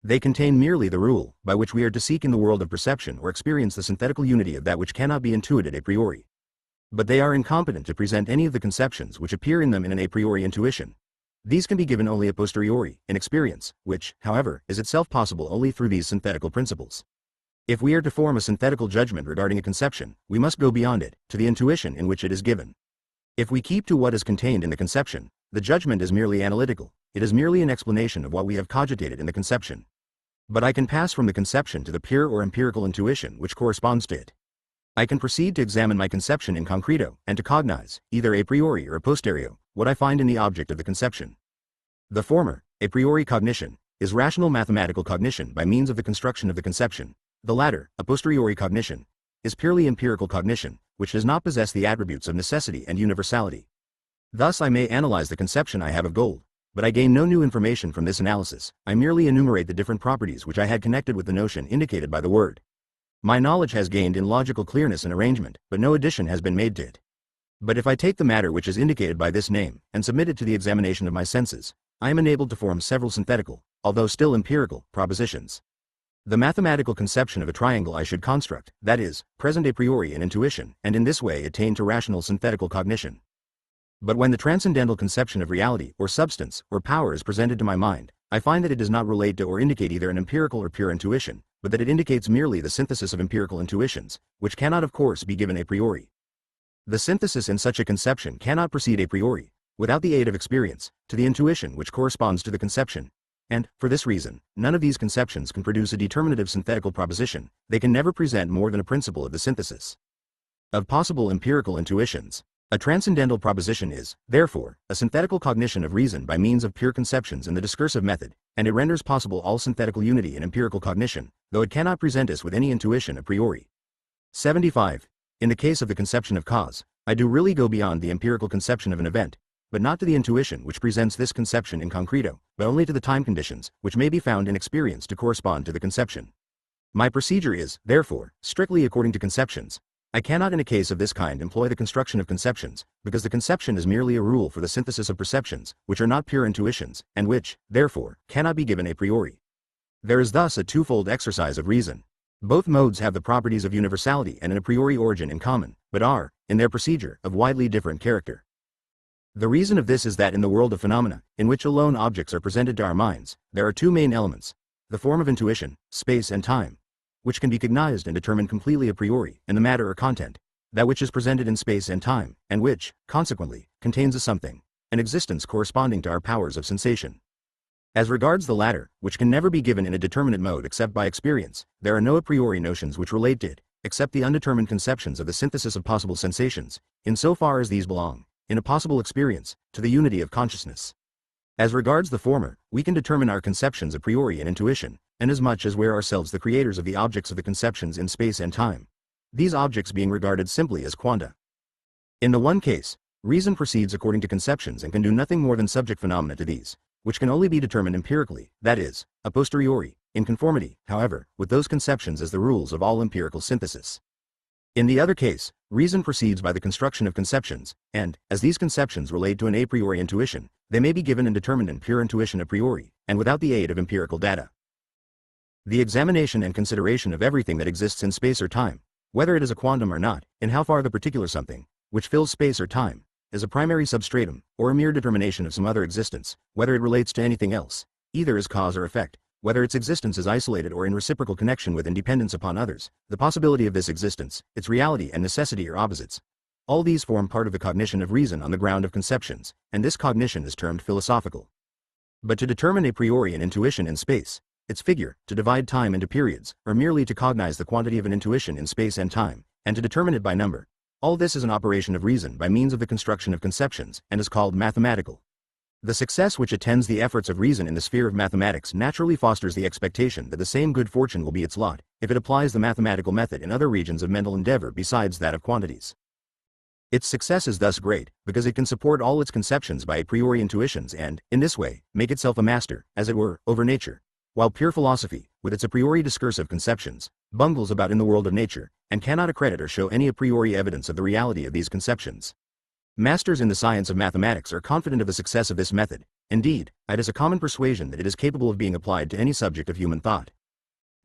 They contain merely the rule, by which we are to seek in the world of perception or experience the synthetical unity of that which cannot be intuited a priori. But they are incompetent to present any of the conceptions which appear in them in an a priori intuition. These can be given only a posteriori, in experience, which, however, is itself possible only through these synthetical principles. If we are to form a synthetical judgment regarding a conception, we must go beyond it, to the intuition in which it is given. If we keep to what is contained in the conception, the judgment is merely analytical, it is merely an explanation of what we have cogitated in the conception. But I can pass from the conception to the pure or empirical intuition which corresponds to it. I can proceed to examine my conception in concreto, and to cognize, either a priori or a posterio, what I find in the object of the conception. The former, a priori cognition, is rational mathematical cognition by means of the construction of the conception. The latter, a posteriori cognition, is purely empirical cognition, which does not possess the attributes of necessity and universality. Thus I may analyze the conception I have of gold, but I gain no new information from this analysis. I merely enumerate the different properties which I had connected with the notion indicated by the word. My knowledge has gained in logical clearness and arrangement, but no addition has been made to it. But if I take the matter which is indicated by this name, and submit it to the examination of my senses, I am enabled to form several synthetical, although still empirical, propositions. The mathematical conception of a triangle I should construct, that is, present a priori in intuition, and in this way attain to rational synthetical cognition. But when the transcendental conception of reality, or substance, or power is presented to my mind, I find that it does not relate to or indicate either an empirical or pure intuition, but that it indicates merely the synthesis of empirical intuitions, which cannot of course be given a priori. The synthesis in such a conception cannot proceed a priori, without the aid of experience, to the intuition which corresponds to the conception. And, for this reason, none of these conceptions can produce a determinative synthetical proposition. They can never present more than a principle of the synthesis of possible empirical intuitions. A transcendental proposition is, therefore, a synthetical cognition of reason by means of pure conceptions in the discursive method, and it renders possible all synthetical unity in empirical cognition, though it cannot present us with any intuition a priori. 75. In the case of the conception of cause, I do really go beyond the empirical conception of an event, but not to the intuition which presents this conception in concreto, but only to the time conditions, which may be found in experience to correspond to the conception. My procedure is, therefore, strictly according to conceptions. I cannot in a case of this kind employ the construction of conceptions, because the conception is merely a rule for the synthesis of perceptions, which are not pure intuitions, and which, therefore, cannot be given a priori. There is thus a twofold exercise of reason. Both modes have the properties of universality and an a priori origin in common, but are, in their procedure, of widely different character. The reason of this is that in the world of phenomena, in which alone objects are presented to our minds, there are two main elements: the form of intuition, space and time, which can be cognized and determined completely a priori, and the matter or content, that which is presented in space and time, and which, consequently, contains a something, an existence corresponding to our powers of sensation. As regards the latter, which can never be given in a determinate mode except by experience, there are no a priori notions which relate to it, except the undetermined conceptions of the synthesis of possible sensations, in so far as these belong, in a possible experience, to the unity of consciousness. As regards the former, we can determine our conceptions a priori in intuition, inasmuch as we are ourselves the creators of the objects of the conceptions in space and time, these objects being regarded simply as quanta. In the one case, reason proceeds according to conceptions and can do nothing more than subject phenomena to these, which can only be determined empirically, that is, a posteriori, in conformity, however, with those conceptions as the rules of all empirical synthesis. In the other case, reason proceeds by the construction of conceptions, and, as these conceptions relate to an a priori intuition, they may be given and determined in pure intuition a priori, and without the aid of empirical data. The examination and consideration of everything that exists in space or time, whether it is a quantum or not, in how far the particular something, which fills space or time, is a primary substratum, or a mere determination of some other existence, whether it relates to anything else, either as cause or effect, whether its existence is isolated or in reciprocal connection with and dependence upon others, the possibility of this existence, its reality and necessity are opposites. All these form part of the cognition of reason on the ground of conceptions, and this cognition is termed philosophical. But to determine a priori an intuition in space, its figure, to divide time into periods, or merely to cognize the quantity of an intuition in space and time, and to determine it by number, all this is an operation of reason by means of the construction of conceptions, and is called mathematical. The success which attends the efforts of reason in the sphere of mathematics naturally fosters the expectation that the same good fortune will be its lot, if it applies the mathematical method in other regions of mental endeavor besides that of quantities. Its success is thus great, because it can support all its conceptions by a priori intuitions and, in this way, make itself a master, as it were, over nature, while pure philosophy, with its a priori discursive conceptions, bungles about in the world of nature, and cannot accredit or show any a priori evidence of the reality of these conceptions. Masters in the science of mathematics are confident of the success of this method. Indeed, it is a common persuasion that it is capable of being applied to any subject of human thought.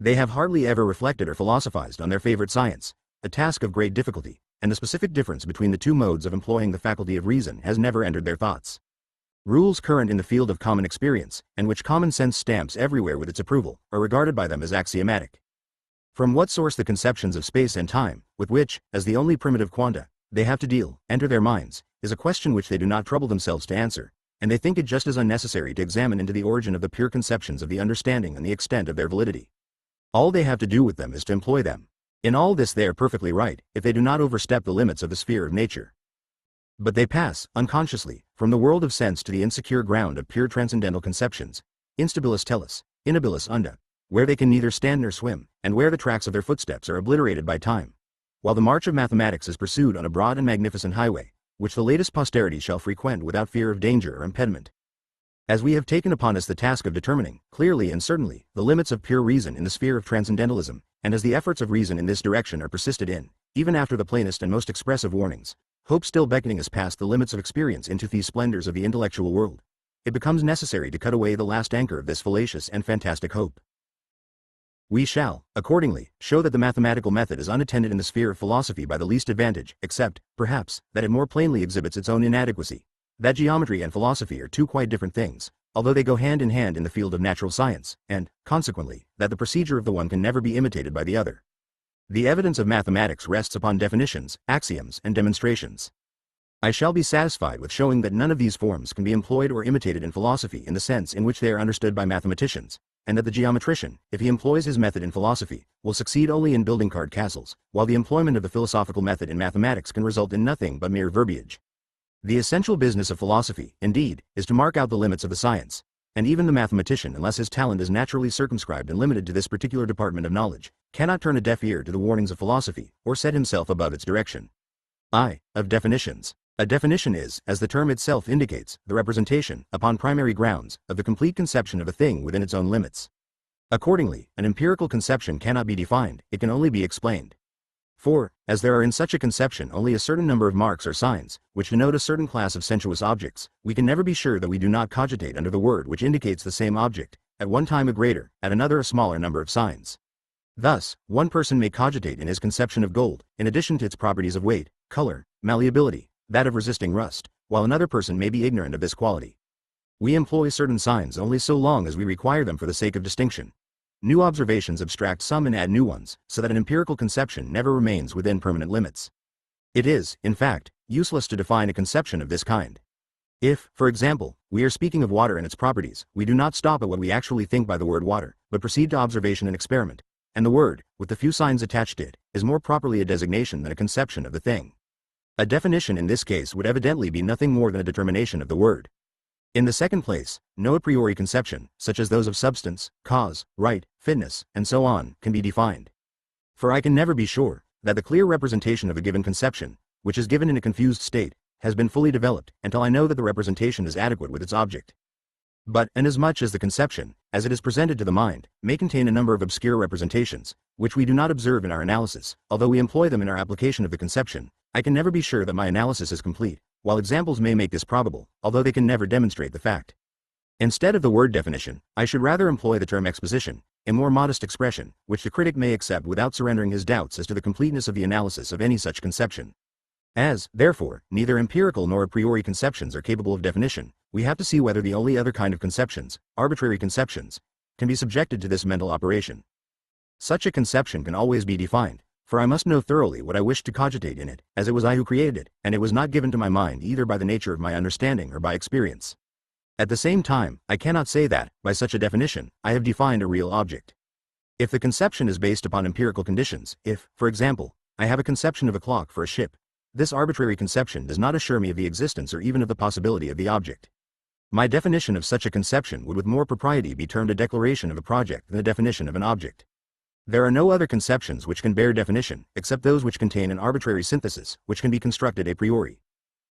They have hardly ever reflected or philosophized on their favorite science, a task of great difficulty, and the specific difference between the two modes of employing the faculty of reason has never entered their thoughts. Rules current in the field of common experience, and which common sense stamps everywhere with its approval, are regarded by them as axiomatic. From what source the conceptions of space and time, with which, as the only primitive quanta, they have to deal, enter their minds, is a question which they do not trouble themselves to answer, and they think it just as unnecessary to examine into the origin of the pure conceptions of the understanding and the extent of their validity. All they have to do with them is to employ them. In all this they are perfectly right, if they do not overstep the limits of the sphere of nature. But they pass, unconsciously, from the world of sense to the insecure ground of pure transcendental conceptions, instabilis tellus, inabilis unda, where they can neither stand nor swim, and where the tracks of their footsteps are obliterated by time, while the march of mathematics is pursued on a broad and magnificent highway, which the latest posterity shall frequent without fear of danger or impediment. As we have taken upon us the task of determining, clearly and certainly, the limits of pure reason in the sphere of transcendentalism, and as the efforts of reason in this direction are persisted in, even after the plainest and most expressive warnings, hope still beckoning us past the limits of experience into these splendors of the intellectual world, it becomes necessary to cut away the last anchor of this fallacious and fantastic hope. We shall, accordingly, show that the mathematical method is unattended in the sphere of philosophy by the least advantage, except, perhaps, that it more plainly exhibits its own inadequacy, that geometry and philosophy are two quite different things, although they go hand in hand in the field of natural science, and, consequently, that the procedure of the one can never be imitated by the other. The evidence of mathematics rests upon definitions, axioms, and demonstrations. I shall be satisfied with showing that none of these forms can be employed or imitated in philosophy in the sense in which they are understood by mathematicians, and that the geometrician, if he employs his method in philosophy, will succeed only in building card castles, while the employment of the philosophical method in mathematics can result in nothing but mere verbiage. The essential business of philosophy, indeed, is to mark out the limits of the science, and even the mathematician, unless his talent is naturally circumscribed and limited to this particular department of knowledge, cannot turn a deaf ear to the warnings of philosophy, or set himself above its direction. Of definitions. A definition is, as the term itself indicates, the representation, upon primary grounds, of the complete conception of a thing within its own limits. Accordingly, an empirical conception cannot be defined, it can only be explained. For, as there are in such a conception only a certain number of marks or signs, which denote a certain class of sensuous objects, we can never be sure that we do not cogitate under the word which indicates the same object, at one time a greater, at another a smaller number of signs. Thus, one person may cogitate in his conception of gold, in addition to its properties of weight, color, malleability, that of resisting rust, while another person may be ignorant of this quality. We employ certain signs only so long as we require them for the sake of distinction. New observations abstract some and add new ones, so that an empirical conception never remains within permanent limits. It is, in fact, useless to define a conception of this kind. If, for example, we are speaking of water and its properties, we do not stop at what we actually think by the word water, but proceed to observation and experiment, and the word, with the few signs attached to it, is more properly a designation than a conception of the thing. A definition in this case would evidently be nothing more than a determination of the word. In the second place, no a priori conception, such as those of substance, cause, right, fitness, and so on, can be defined. For I can never be sure that the clear representation of a given conception, which is given in a confused state, has been fully developed, until I know that the representation is adequate with its object. But, inasmuch as the conception, as it is presented to the mind, may contain a number of obscure representations, which we do not observe in our analysis, although we employ them in our application of the conception, I can never be sure that my analysis is complete, while examples may make this probable, although they can never demonstrate the fact. Instead of the word definition, I should rather employ the term exposition, a more modest expression, which the critic may accept without surrendering his doubts as to the completeness of the analysis of any such conception. As, therefore, neither empirical nor a priori conceptions are capable of definition, we have to see whether the only other kind of conceptions, arbitrary conceptions, can be subjected to this mental operation. Such a conception can always be defined, for I must know thoroughly what I wish to cogitate in it, as it was I who created it, and it was not given to my mind either by the nature of my understanding or by experience. At the same time, I cannot say that, by such a definition, I have defined a real object. If the conception is based upon empirical conditions, if, for example, I have a conception of a clock for a ship, this arbitrary conception does not assure me of the existence or even of the possibility of the object. My definition of such a conception would with more propriety be termed a declaration of a project than a definition of an object. There are no other conceptions which can bear definition, except those which contain an arbitrary synthesis, which can be constructed a priori.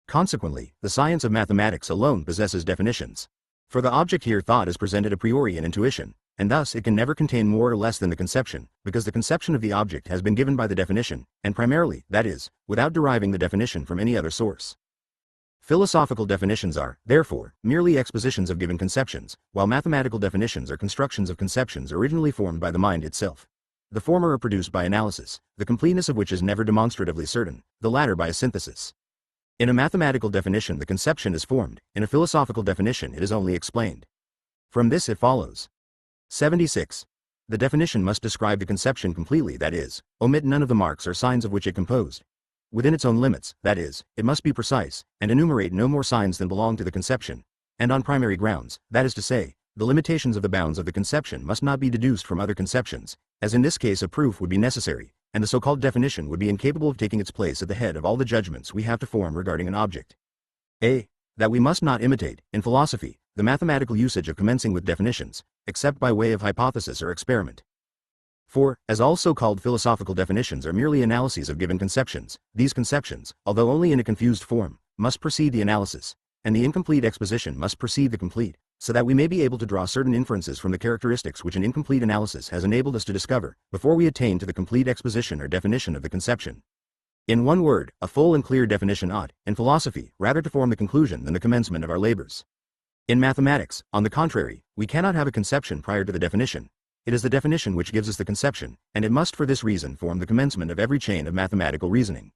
Consequently, the science of mathematics alone possesses definitions. For the object here thought is presented a priori in intuition, and thus it can never contain more or less than the conception, because the conception of the object has been given by the definition, and primarily, that is, without deriving the definition from any other source. Philosophical definitions are, therefore, merely expositions of given conceptions, while mathematical definitions are constructions of conceptions originally formed by the mind itself. The former are produced by analysis, the completeness of which is never demonstratively certain, the latter by a synthesis. In a mathematical definition the conception is formed, in a philosophical definition it is only explained. From this it follows. 76. The definition must describe the conception completely, that is, omit none of the marks or signs of which it composed. Within its own limits, that is, it must be precise, and enumerate no more signs than belong to the conception, and on primary grounds, that is to say, the limitations of the bounds of the conception must not be deduced from other conceptions, as in this case a proof would be necessary, and the so-called definition would be incapable of taking its place at the head of all the judgments we have to form regarding an object. A. That we must not imitate, in philosophy, the mathematical usage of commencing with definitions, except by way of hypothesis or experiment. For, as all so-called philosophical definitions are merely analyses of given conceptions, these conceptions, although only in a confused form, must precede the analysis, and the incomplete exposition must precede the complete, so that we may be able to draw certain inferences from the characteristics which an incomplete analysis has enabled us to discover, before we attain to the complete exposition or definition of the conception. In one word, a full and clear definition ought, in philosophy, rather to form the conclusion than the commencement of our labors. In mathematics, on the contrary, we cannot have a conception prior to the definition. It is the definition which gives us the conception, and it must for this reason form the commencement of every chain of mathematical reasoning.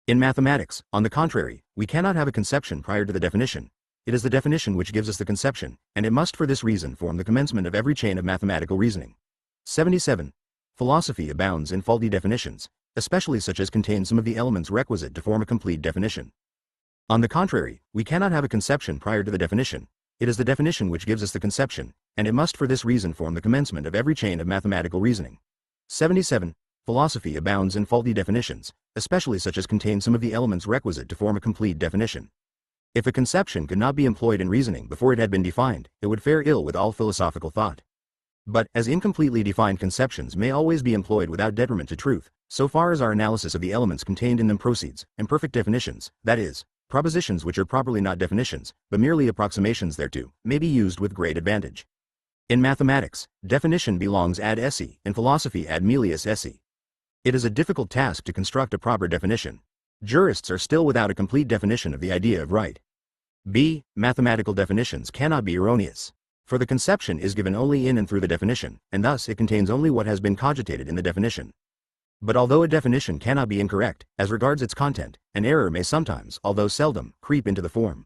In mathematics, on the contrary, we cannot have a conception prior to the definition. It is the definition which gives us the conception, and it must for this reason form the commencement of every chain of mathematical reasoning. 77. Philosophy abounds in faulty definitions, especially such as contain some of the elements requisite to form a complete definition. On the contrary, we cannot have a conception prior to the definition. It is the definition which gives us the conception, and it must for this reason form the commencement of every chain of mathematical reasoning. 77. Philosophy abounds in faulty definitions, especially such as contain some of the elements requisite to form a complete definition. If a conception could not be employed in reasoning before it had been defined, it would fare ill with all philosophical thought. But, as incompletely defined conceptions may always be employed without detriment to truth, so far as our analysis of the elements contained in them proceeds, imperfect definitions, that is, propositions which are properly not definitions, but merely approximations thereto, may be used with great advantage. In mathematics, definition belongs ad esse, in philosophy ad melius esse. It is a difficult task to construct a proper definition. Jurists are still without a complete definition of the idea of right. B. Mathematical definitions cannot be erroneous, for the conception is given only in and through the definition, and thus it contains only what has been cogitated in the definition. But although a definition cannot be incorrect, as regards its content, an error may sometimes, although seldom, creep into the form.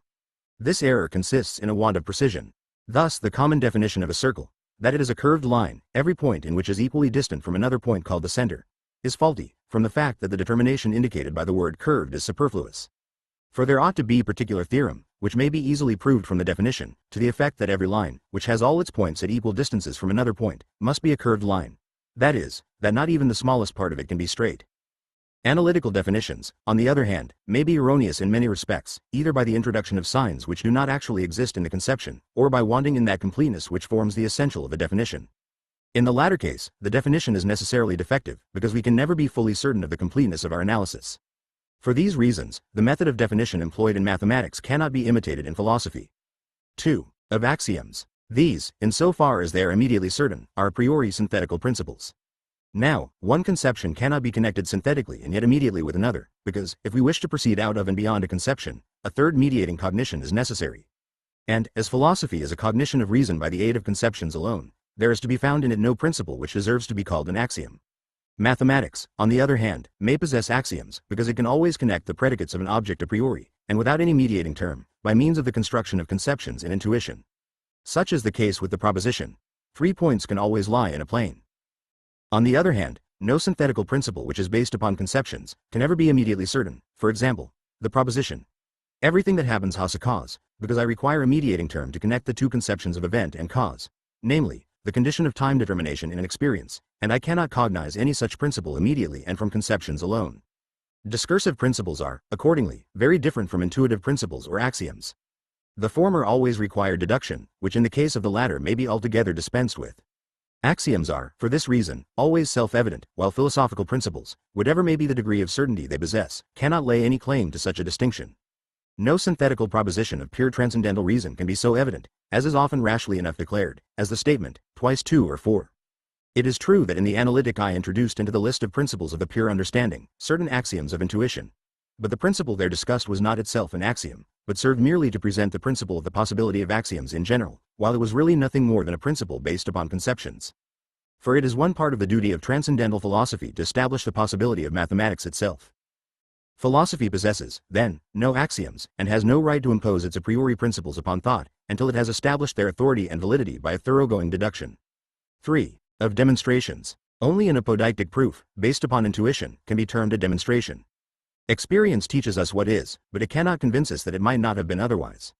This error consists in a want of precision. Thus, the common definition of a circle, that it is a curved line, every point in which is equally distant from another point called the center, is faulty, from the fact that the determination indicated by the word curved is superfluous. For there ought to be a particular theorem, which may be easily proved from the definition, to the effect that every line, which has all its points at equal distances from another point, must be a curved line. That is, that not even the smallest part of it can be straight. Analytical definitions, on the other hand, may be erroneous in many respects, either by the introduction of signs which do not actually exist in the conception, or by wanting in that completeness which forms the essential of a definition. In the latter case, the definition is necessarily defective, because we can never be fully certain of the completeness of our analysis. For these reasons, the method of definition employed in mathematics cannot be imitated in philosophy. 2. Of axioms. These, insofar as they are immediately certain, are a priori synthetical principles. Now, one conception cannot be connected synthetically and yet immediately with another, because, if we wish to proceed out of and beyond a conception, a third mediating cognition is necessary. And, as philosophy is a cognition of reason by the aid of conceptions alone, there is to be found in it no principle which deserves to be called an axiom. Mathematics, on the other hand, may possess axioms, because it can always connect the predicates of an object a priori, and without any mediating term, by means of the construction of conceptions and intuition. Such is the case with the proposition, 3 points can always lie in a plane. On the other hand, no synthetical principle which is based upon conceptions can ever be immediately certain. For example, the proposition, everything that happens has a cause, because I require a mediating term to connect the two conceptions of event and cause, namely, the condition of time determination in an experience, and I cannot cognize any such principle immediately and from conceptions alone. Discursive principles are, accordingly, very different from intuitive principles or axioms. The former always require deduction, which in the case of the latter may be altogether dispensed with. Axioms are, for this reason, always self-evident, while philosophical principles, whatever may be the degree of certainty they possess, cannot lay any claim to such a distinction. No synthetical proposition of pure transcendental reason can be so evident, as is often rashly enough declared, as the statement, twice 2 are 4. It is true that in the analytic I introduced into the list of principles of the pure understanding, certain axioms of intuition. But the principle there discussed was not itself an axiom, but served merely to present the principle of the possibility of axioms in general, while it was really nothing more than a principle based upon conceptions. For it is one part of the duty of transcendental philosophy to establish the possibility of mathematics itself. Philosophy possesses, then, no axioms, and has no right to impose its a priori principles upon thought, until it has established their authority and validity by a thoroughgoing deduction. 3. Of demonstrations. Only an apodeictic proof, based upon intuition, can be termed a demonstration. Experience teaches us what is, but it cannot convince us that it might not have been otherwise.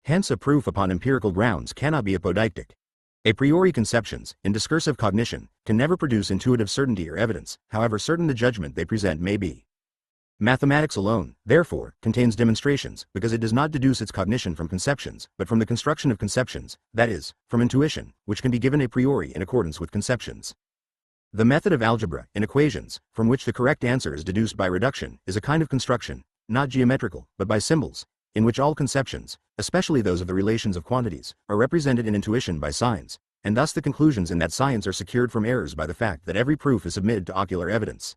Hence a proof upon empirical grounds cannot be apodeictic. A priori conceptions, in discursive cognition, can never produce intuitive certainty or evidence, however certain the judgment they present may be. Mathematics alone, therefore, contains demonstrations, because it does not deduce its cognition from conceptions, but from the construction of conceptions, that is, from intuition, which can be given a priori in accordance with conceptions. The method of algebra, in equations, from which the correct answer is deduced by reduction, is a kind of construction, not geometrical, but by symbols, in which all conceptions, especially those of the relations of quantities, are represented in intuition by signs, and thus the conclusions in that science are secured from errors by the fact that every proof is submitted to ocular evidence.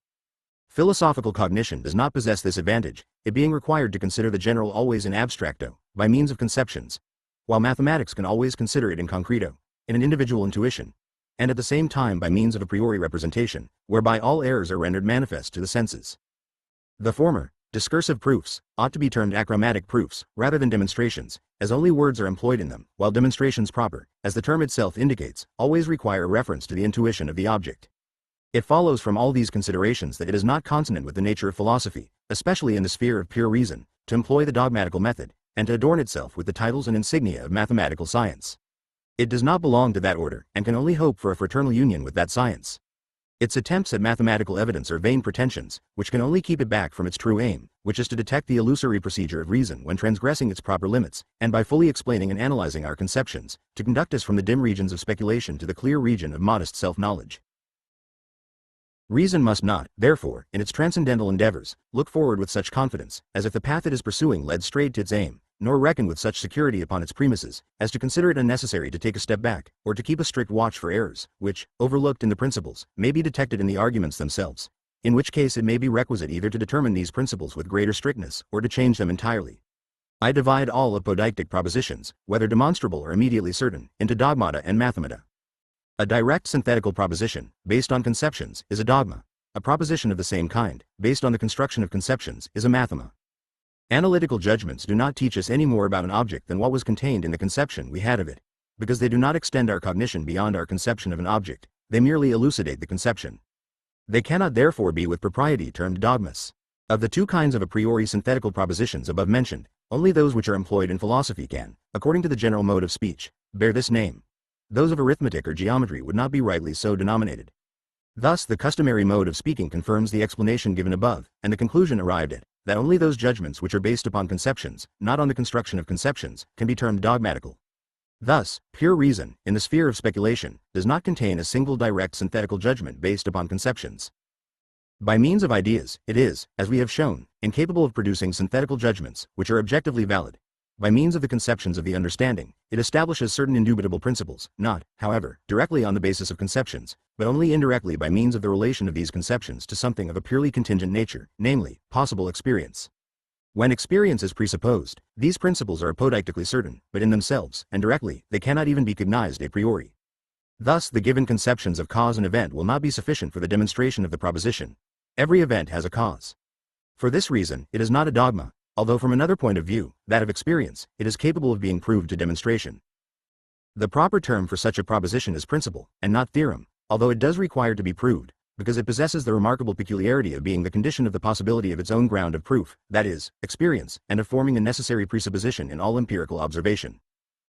Philosophical cognition does not possess this advantage, it being required to consider the general always in abstracto, by means of conceptions, while mathematics can always consider it in concreto, in an individual intuition, and at the same time by means of a priori representation, whereby all errors are rendered manifest to the senses. The former, discursive proofs, ought to be termed achromatic proofs, rather than demonstrations, as only words are employed in them, while demonstrations proper, as the term itself indicates, always require a reference to the intuition of the object. It follows from all these considerations that it is not consonant with the nature of philosophy, especially in the sphere of pure reason, to employ the dogmatical method, and to adorn itself with the titles and insignia of mathematical science. It does not belong to that order, and can only hope for a fraternal union with that science. Its attempts at mathematical evidence are vain pretensions, which can only keep it back from its true aim, which is to detect the illusory procedure of reason when transgressing its proper limits, and by fully explaining and analyzing our conceptions, to conduct us from the dim regions of speculation to the clear region of modest self-knowledge. Reason must not, therefore, in its transcendental endeavors, look forward with such confidence, as if the path it is pursuing led straight to its aim, nor reckon with such security upon its premises, as to consider it unnecessary to take a step back, or to keep a strict watch for errors, which, overlooked in the principles, may be detected in the arguments themselves, in which case it may be requisite either to determine these principles with greater strictness, or to change them entirely. I divide all apodeictic propositions, whether demonstrable or immediately certain, into dogmata and mathemata. A direct synthetical proposition, based on conceptions, is a dogma. a proposition of the same kind, based on the construction of conceptions, is anathema. Analytical judgments do not teach us any more about an object than what was contained in the conception we had of it. Because they do not extend our cognition beyond our conception of an object, they merely elucidate the conception. They cannot therefore be with propriety termed dogmas. Of the two kinds of a priori synthetical propositions above mentioned, only those which are employed in philosophy can, according to the general mode of speech, bear this name. Those of arithmetic or geometry would not be rightly so denominated. Thus the customary mode of speaking confirms the explanation given above, and the conclusion arrived at, that only those judgments which are based upon conceptions, not on the construction of conceptions, can be termed dogmatical. Thus, pure reason, in the sphere of speculation, does not contain a single direct synthetical judgment based upon conceptions. By means of ideas, it is, as we have shown, incapable of producing synthetical judgments, which are objectively valid. By means of the conceptions of the understanding, it establishes certain indubitable principles, not, however, directly on the basis of conceptions, but only indirectly by means of the relation of these conceptions to something of a purely contingent nature, namely, possible experience. When experience is presupposed, these principles are apodeictically certain, but in themselves, and directly, they cannot even be cognized a priori. Thus the given conceptions of cause and event will not be sufficient for the demonstration of the proposition. Every event has a cause. For this reason, it is not a dogma, although from another point of view, that of experience, it is capable of being proved to demonstration. The proper term for such a proposition is principle, and not theorem, although it does require to be proved, because it possesses the remarkable peculiarity of being the condition of the possibility of its own ground of proof, that is, experience, and of forming a necessary presupposition in all empirical observation.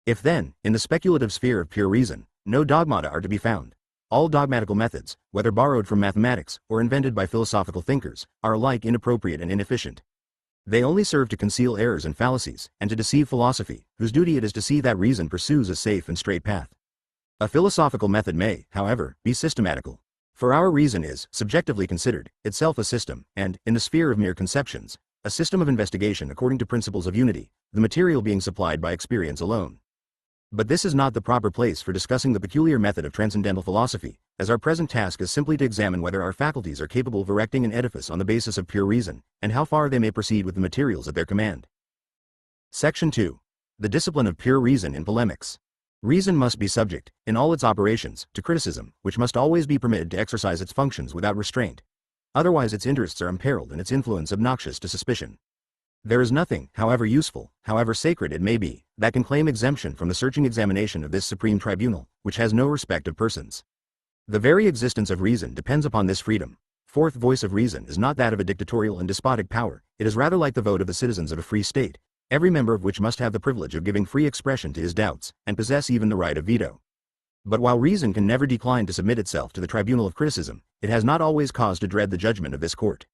If then, in the speculative sphere of pure reason, no dogmata are to be found, all dogmatical methods, whether borrowed from mathematics or invented by philosophical thinkers, are alike inappropriate and inefficient. They only serve to conceal errors and fallacies, and to deceive philosophy, whose duty it is to see that reason pursues a safe and straight path. A philosophical method may, however, be systematical. For our reason is, subjectively considered, itself a system, and, in the sphere of mere conceptions, a system of investigation according to principles of unity, the material being supplied by experience alone. But this is not the proper place for discussing the peculiar method of transcendental philosophy, as our present task is simply to examine whether our faculties are capable of erecting an edifice on the basis of pure reason, and how far they may proceed with the materials at their command. Section 2. The discipline of pure reason in polemics. Reason must be subject, in all its operations, to criticism, which must always be permitted to exercise its functions without restraint. Otherwise its interests are imperiled and its influence obnoxious to suspicion. There is nothing, however useful, however sacred it may be, that can claim exemption from the searching examination of this supreme tribunal, which has no respect of persons. The very existence of reason depends upon this freedom. Fourth voice of reason is not that of a dictatorial and despotic power, it is rather like the vote of the citizens of a free state, every member of which must have the privilege of giving free expression to his doubts, and possess even the right of veto. But while reason can never decline to submit itself to the tribunal of criticism, it has not always cause to dread the judgment of this court.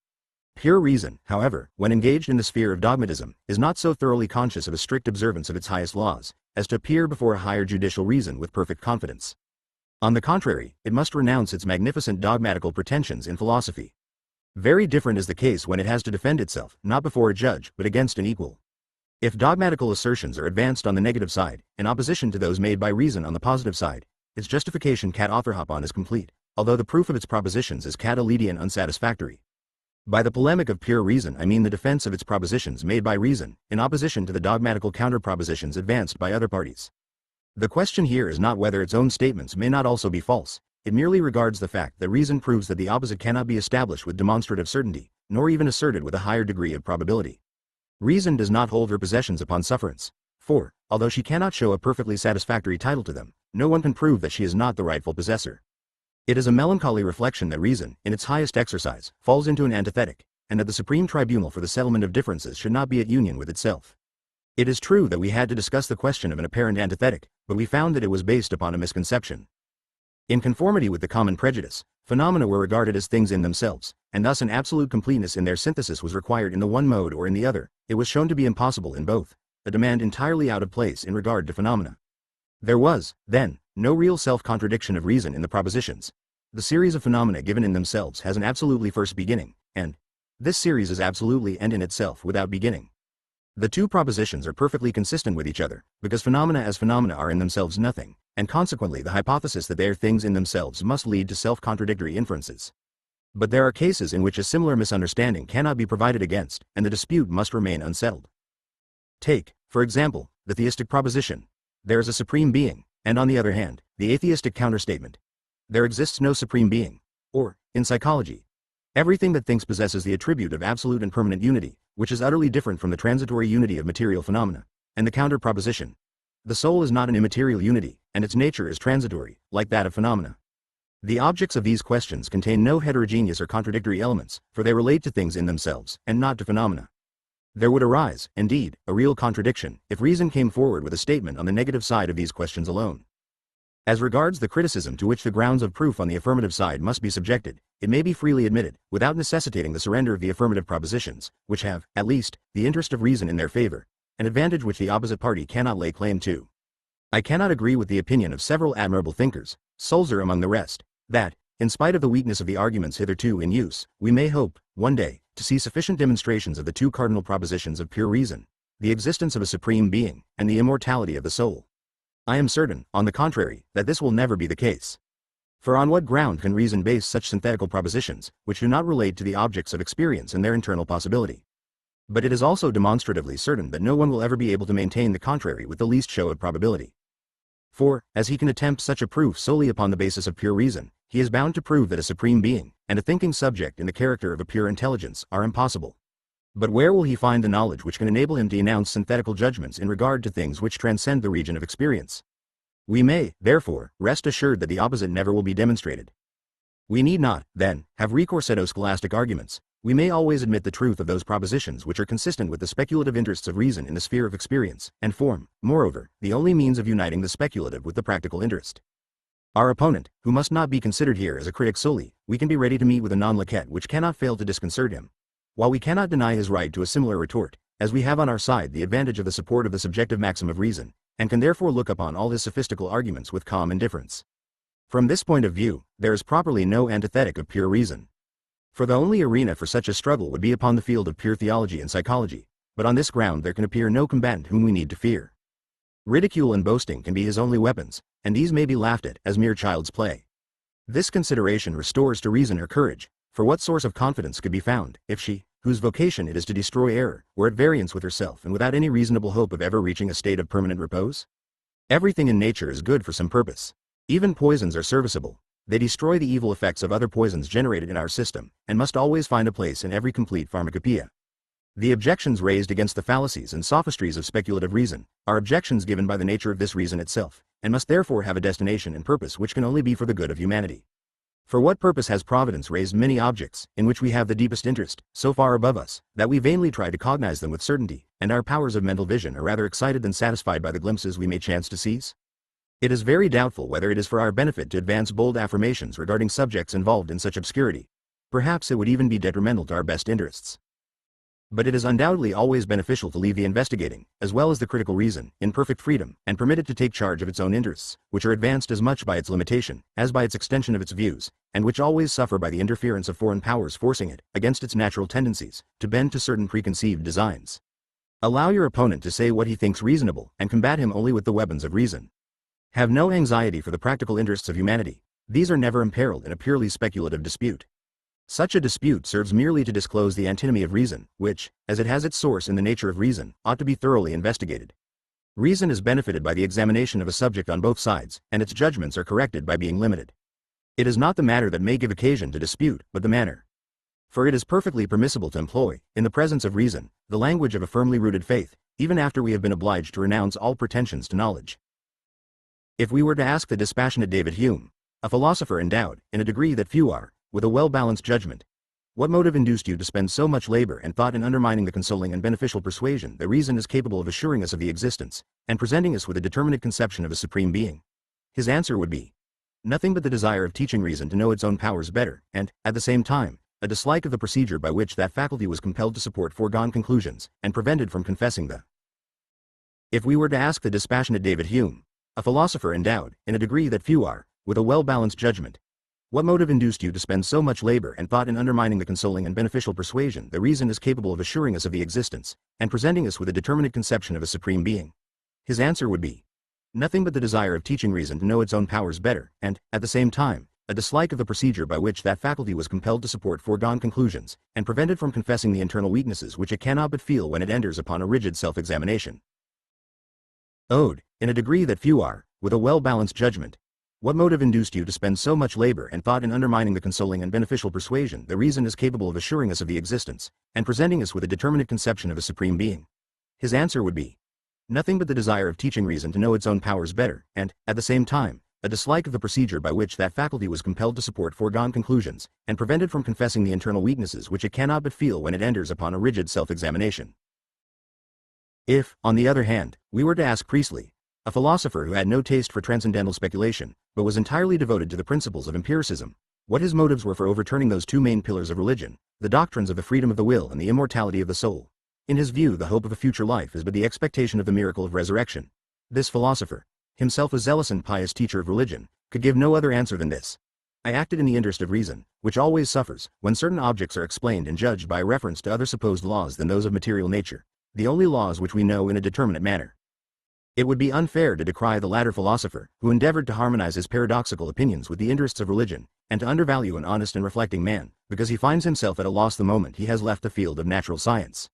Pure reason, however, when engaged in the sphere of dogmatism, is not so thoroughly conscious of a strict observance of its highest laws, as to appear before a higher judicial reason with perfect confidence. On the contrary, it must renounce its magnificent dogmatical pretensions in philosophy. Very different is the case when it has to defend itself, not before a judge, but against an equal. If dogmatical assertions are advanced on the negative side, in opposition to those made by reason on the positive side, its justification cat authorhopon is complete, although the proof of its propositions is cat eledian unsatisfactory. By the polemic of pure reason I mean the defense of its propositions made by reason, in opposition to the dogmatical counter-propositions advanced by other parties. The question here is not whether its own statements may not also be false, it merely regards the fact that reason proves that the opposite cannot be established with demonstrative certainty, nor even asserted with a higher degree of probability. Reason does not hold her possessions upon sufferance, for, although she cannot show a perfectly satisfactory title to them, no one can prove that she is not the rightful possessor. It is a melancholy reflection that reason, in its highest exercise, falls into an antithetic, and that the supreme tribunal for the settlement of differences should not be at union with itself. It is true that we had to discuss the question of an apparent antithetic, but we found that it was based upon a misconception. In conformity with the common prejudice, phenomena were regarded as things in themselves, and thus an absolute completeness in their synthesis was required in the one mode or in the other. It was shown to be impossible in both, a demand entirely out of place in regard to phenomena. There was, then, no real self-contradiction of reason in the propositions. The series of phenomena given in themselves has an absolutely first beginning, and this series is absolutely and in itself without beginning. The two propositions are perfectly consistent with each other, because phenomena as phenomena are in themselves nothing, and consequently the hypothesis that they are things in themselves must lead to self-contradictory inferences. But there are cases in which a similar misunderstanding cannot be provided against, and the dispute must remain unsettled. Take, for example, the theistic proposition: there is a supreme being, and on the other hand, the atheistic counterstatement: there exists no supreme being. Or, in psychology, Everything that thinks possesses the attribute of absolute and permanent unity, which is utterly different from the transitory unity of material phenomena, and the counter proposition. The soul is not an immaterial unity, and its nature is transitory, like that of phenomena. The objects of these questions contain no heterogeneous or contradictory elements, for they relate to things in themselves, and not to phenomena. There would arise, indeed, a real contradiction, if reason came forward with a statement on the negative side of these questions alone. As regards the criticism to which the grounds of proof on the affirmative side must be subjected, it may be freely admitted, without necessitating the surrender of the affirmative propositions, which have, at least, the interest of reason in their favor, an advantage which the opposite party cannot lay claim to. I cannot agree with the opinion of several admirable thinkers, Sulzer among the rest, that, in spite of the weakness of the arguments hitherto in use, we may hope, one day, to see sufficient demonstrations of the two cardinal propositions of pure reason, the existence of a supreme being, and the immortality of the soul. I am certain, on the contrary, that this will never be the case. For on what ground can reason base such synthetical propositions, which do not relate to the objects of experience and their internal possibility? But it is also demonstratively certain that no one will ever be able to maintain the contrary with the least show of probability. For, as he can attempt such a proof solely upon the basis of pure reason, he is bound to prove that a supreme being, and a thinking subject in the character of a pure intelligence, are impossible. But where will he find the knowledge which can enable him to enounce synthetical judgments in regard to things which transcend the region of experience? We may, therefore, rest assured that the opposite never will be demonstrated. We need not, then, have recourse to scholastic arguments. We may always admit the truth of those propositions which are consistent with the speculative interests of reason in the sphere of experience, and form, moreover, the only means of uniting the speculative with the practical interest. Our opponent, who must not be considered here as a critic solely, we can be ready to meet with a non-liquette which cannot fail to disconcert him. While we cannot deny his right to a similar retort, as we have on our side the advantage of the support of the subjective maxim of reason, and can therefore look upon all his sophistical arguments with calm indifference. From this point of view, there is properly no antithetic of pure reason. For the only arena for such a struggle would be upon the field of pure theology and psychology, but on this ground there can appear no combatant whom we need to fear. Ridicule and boasting can be his only weapons, and these may be laughed at as mere child's play. This consideration restores to reason her courage, for what source of confidence could be found, if she, whose vocation it is to destroy error, were at variance with herself and without any reasonable hope of ever reaching a state of permanent repose? Everything in nature is good for some purpose. Even poisons are serviceable. They destroy the evil effects of other poisons generated in our system, and must always find a place in every complete pharmacopoeia. The objections raised against the fallacies and sophistries of speculative reason are objections given by the nature of this reason itself, and must therefore have a destination and purpose which can only be for the good of humanity. For what purpose has Providence raised many objects, in which we have the deepest interest, so far above us, that we vainly try to cognize them with certainty, and our powers of mental vision are rather excited than satisfied by the glimpses we may chance to seize? It is very doubtful whether it is for our benefit to advance bold affirmations regarding subjects involved in such obscurity. Perhaps it would even be detrimental to our best interests. But it is undoubtedly always beneficial to leave the investigating, as well as the critical reason, in perfect freedom, and permit it to take charge of its own interests, which are advanced as much by its limitation, as by its extension of its views, and which always suffer by the interference of foreign powers forcing it, against its natural tendencies, to bend to certain preconceived designs. Allow your opponent to say what he thinks reasonable, and combat him only with the weapons of reason. Have no anxiety for the practical interests of humanity. These are never imperiled in a purely speculative dispute. Such a dispute serves merely to disclose the antinomy of reason, which, as it has its source in the nature of reason, ought to be thoroughly investigated. Reason is benefited by the examination of a subject on both sides, and its judgments are corrected by being limited. It is not the matter that may give occasion to dispute, but the manner. For it is perfectly permissible to employ, in the presence of reason, the language of a firmly rooted faith, even after we have been obliged to renounce all pretensions to knowledge. If we were to ask the dispassionate David Hume, a philosopher endowed, in a degree that few are, with a well-balanced judgment, what motive induced you to spend so much labor and thought in undermining the consoling and beneficial persuasion that reason is capable of assuring us of the existence, and presenting us with a determinate conception of a supreme being? His answer would be, nothing but the desire of teaching reason to know its own powers better, and, at the same time, a dislike of the procedure by which that faculty was compelled to support foregone conclusions, and prevented from confessing them. If we were to ask the dispassionate David Hume, a philosopher endowed, in a degree that few are, with a well-balanced judgment, what motive induced you to spend so much labor and thought in undermining the consoling and beneficial persuasion that reason is capable of assuring us of the existence, and presenting us with a determinate conception of a supreme being? His answer would be, nothing but the desire of teaching reason to know its own powers better, and, at the same time, a dislike of the procedure by which that faculty was compelled to support foregone conclusions, and prevented from confessing the internal weaknesses which it cannot but feel when it enters upon a rigid self-examination. Ode, in a degree that few are, with a well-balanced judgment, What motive induced you to spend so much labor and thought in undermining the consoling and beneficial persuasion the reason is capable of assuring us of the existence, and presenting us with a determinate conception of a supreme being? His answer would be nothing but the desire of teaching reason to know its own powers better, and, at the same time, a dislike of the procedure by which that faculty was compelled to support foregone conclusions, and prevented from confessing the internal weaknesses which it cannot but feel when it enters upon a rigid self-examination. If, on the other hand, we were to ask Priestley, a philosopher who had no taste for transcendental speculation, but was entirely devoted to the principles of empiricism, what his motives were for overturning those two main pillars of religion, the doctrines of the freedom of the will and the immortality of the soul. In his view, the hope of a future life is but the expectation of the miracle of resurrection. This philosopher, himself a zealous and pious teacher of religion, could give no other answer than this: I acted in the interest of reason, which always suffers when certain objects are explained and judged by reference to other supposed laws than those of material nature, the only laws which we know in a determinate manner. It would be unfair to decry the latter philosopher, who endeavored to harmonize his paradoxical opinions with the interests of religion, and to undervalue an honest and reflecting man, because he finds himself at a loss the moment he has left the field of natural science.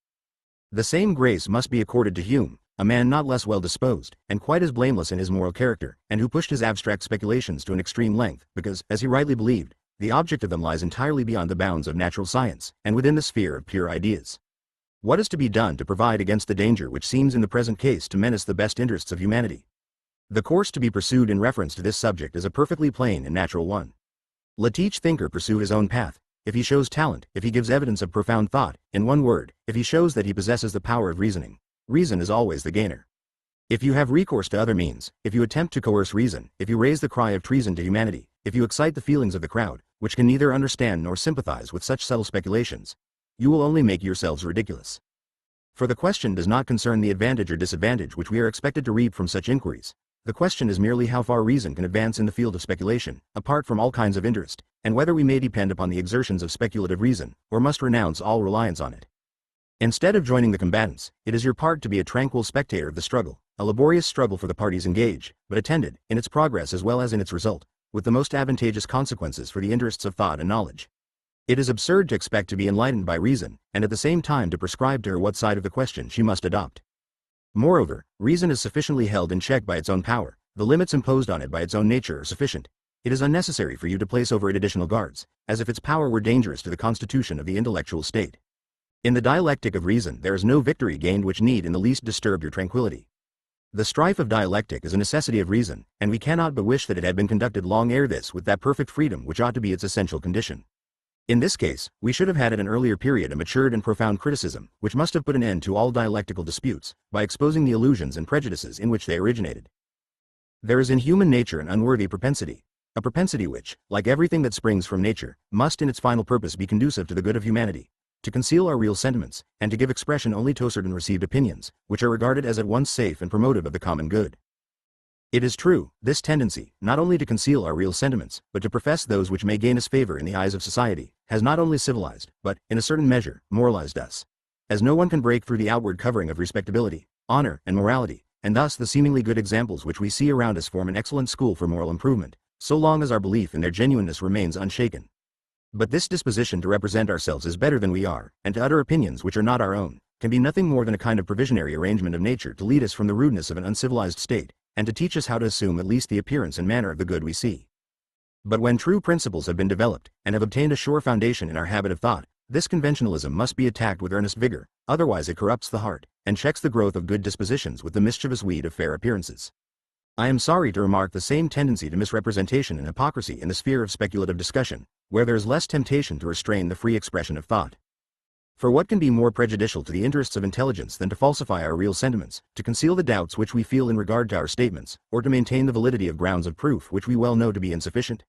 The same grace must be accorded to Hume, a man not less well disposed, and quite as blameless in his moral character, and who pushed his abstract speculations to an extreme length, because, as he rightly believed, the object of them lies entirely beyond the bounds of natural science, and within the sphere of pure ideas. What is to be done to provide against the danger which seems in the present case to menace the best interests of humanity? The course to be pursued in reference to this subject is a perfectly plain and natural one. Let each thinker pursue his own path. If he shows talent, if he gives evidence of profound thought, in one word, if he shows that he possesses the power of reasoning, reason is always the gainer. If you have recourse to other means, if you attempt to coerce reason, if you raise the cry of treason to humanity, if you excite the feelings of the crowd, which can neither understand nor sympathize with such subtle speculations, you will only make yourselves ridiculous. For the question does not concern the advantage or disadvantage which we are expected to reap from such inquiries. The question is merely how far reason can advance in the field of speculation, apart from all kinds of interest, and whether we may depend upon the exertions of speculative reason, or must renounce all reliance on it. Instead of joining the combatants, it is your part to be a tranquil spectator of the struggle, a laborious struggle for the parties engaged, but attended, in its progress as well as in its result, with the most advantageous consequences for the interests of thought and knowledge. It is absurd to expect to be enlightened by reason, and at the same time to prescribe to her what side of the question she must adopt. Moreover, reason is sufficiently held in check by its own power, the limits imposed on it by its own nature are sufficient. It is unnecessary for you to place over it additional guards, as if its power were dangerous to the constitution of the intellectual state. In the dialectic of reason there is no victory gained which need in the least disturb your tranquility. The strife of dialectic is a necessity of reason, and we cannot but wish that it had been conducted long ere this with that perfect freedom which ought to be its essential condition. In this case, we should have had at an earlier period a matured and profound criticism, which must have put an end to all dialectical disputes, by exposing the illusions and prejudices in which they originated. There is in human nature an unworthy propensity, a propensity which, like everything that springs from nature, must in its final purpose be conducive to the good of humanity, to conceal our real sentiments, and to give expression only to certain received opinions, which are regarded as at once safe and promotive of the common good. It is true, this tendency, not only to conceal our real sentiments, but to profess those which may gain us favor in the eyes of society, has not only civilized, but, in a certain measure, moralized us. As no one can break through the outward covering of respectability, honor, and morality, and thus the seemingly good examples which we see around us form an excellent school for moral improvement, so long as our belief in their genuineness remains unshaken. But this disposition to represent ourselves as better than we are, and to utter opinions which are not our own, can be nothing more than a kind of provisionary arrangement of nature to lead us from the rudeness of an uncivilized state, and to teach us how to assume at least the appearance and manner of the good we see. But when true principles have been developed, and have obtained a sure foundation in our habit of thought, this conventionalism must be attacked with earnest vigor, otherwise it corrupts the heart, and checks the growth of good dispositions with the mischievous weed of fair appearances. I am sorry to remark the same tendency to misrepresentation and hypocrisy in the sphere of speculative discussion, where there is less temptation to restrain the free expression of thought. For what can be more prejudicial to the interests of intelligence than to falsify our real sentiments, to conceal the doubts which we feel in regard to our statements, or to maintain the validity of grounds of proof which we well know to be insufficient?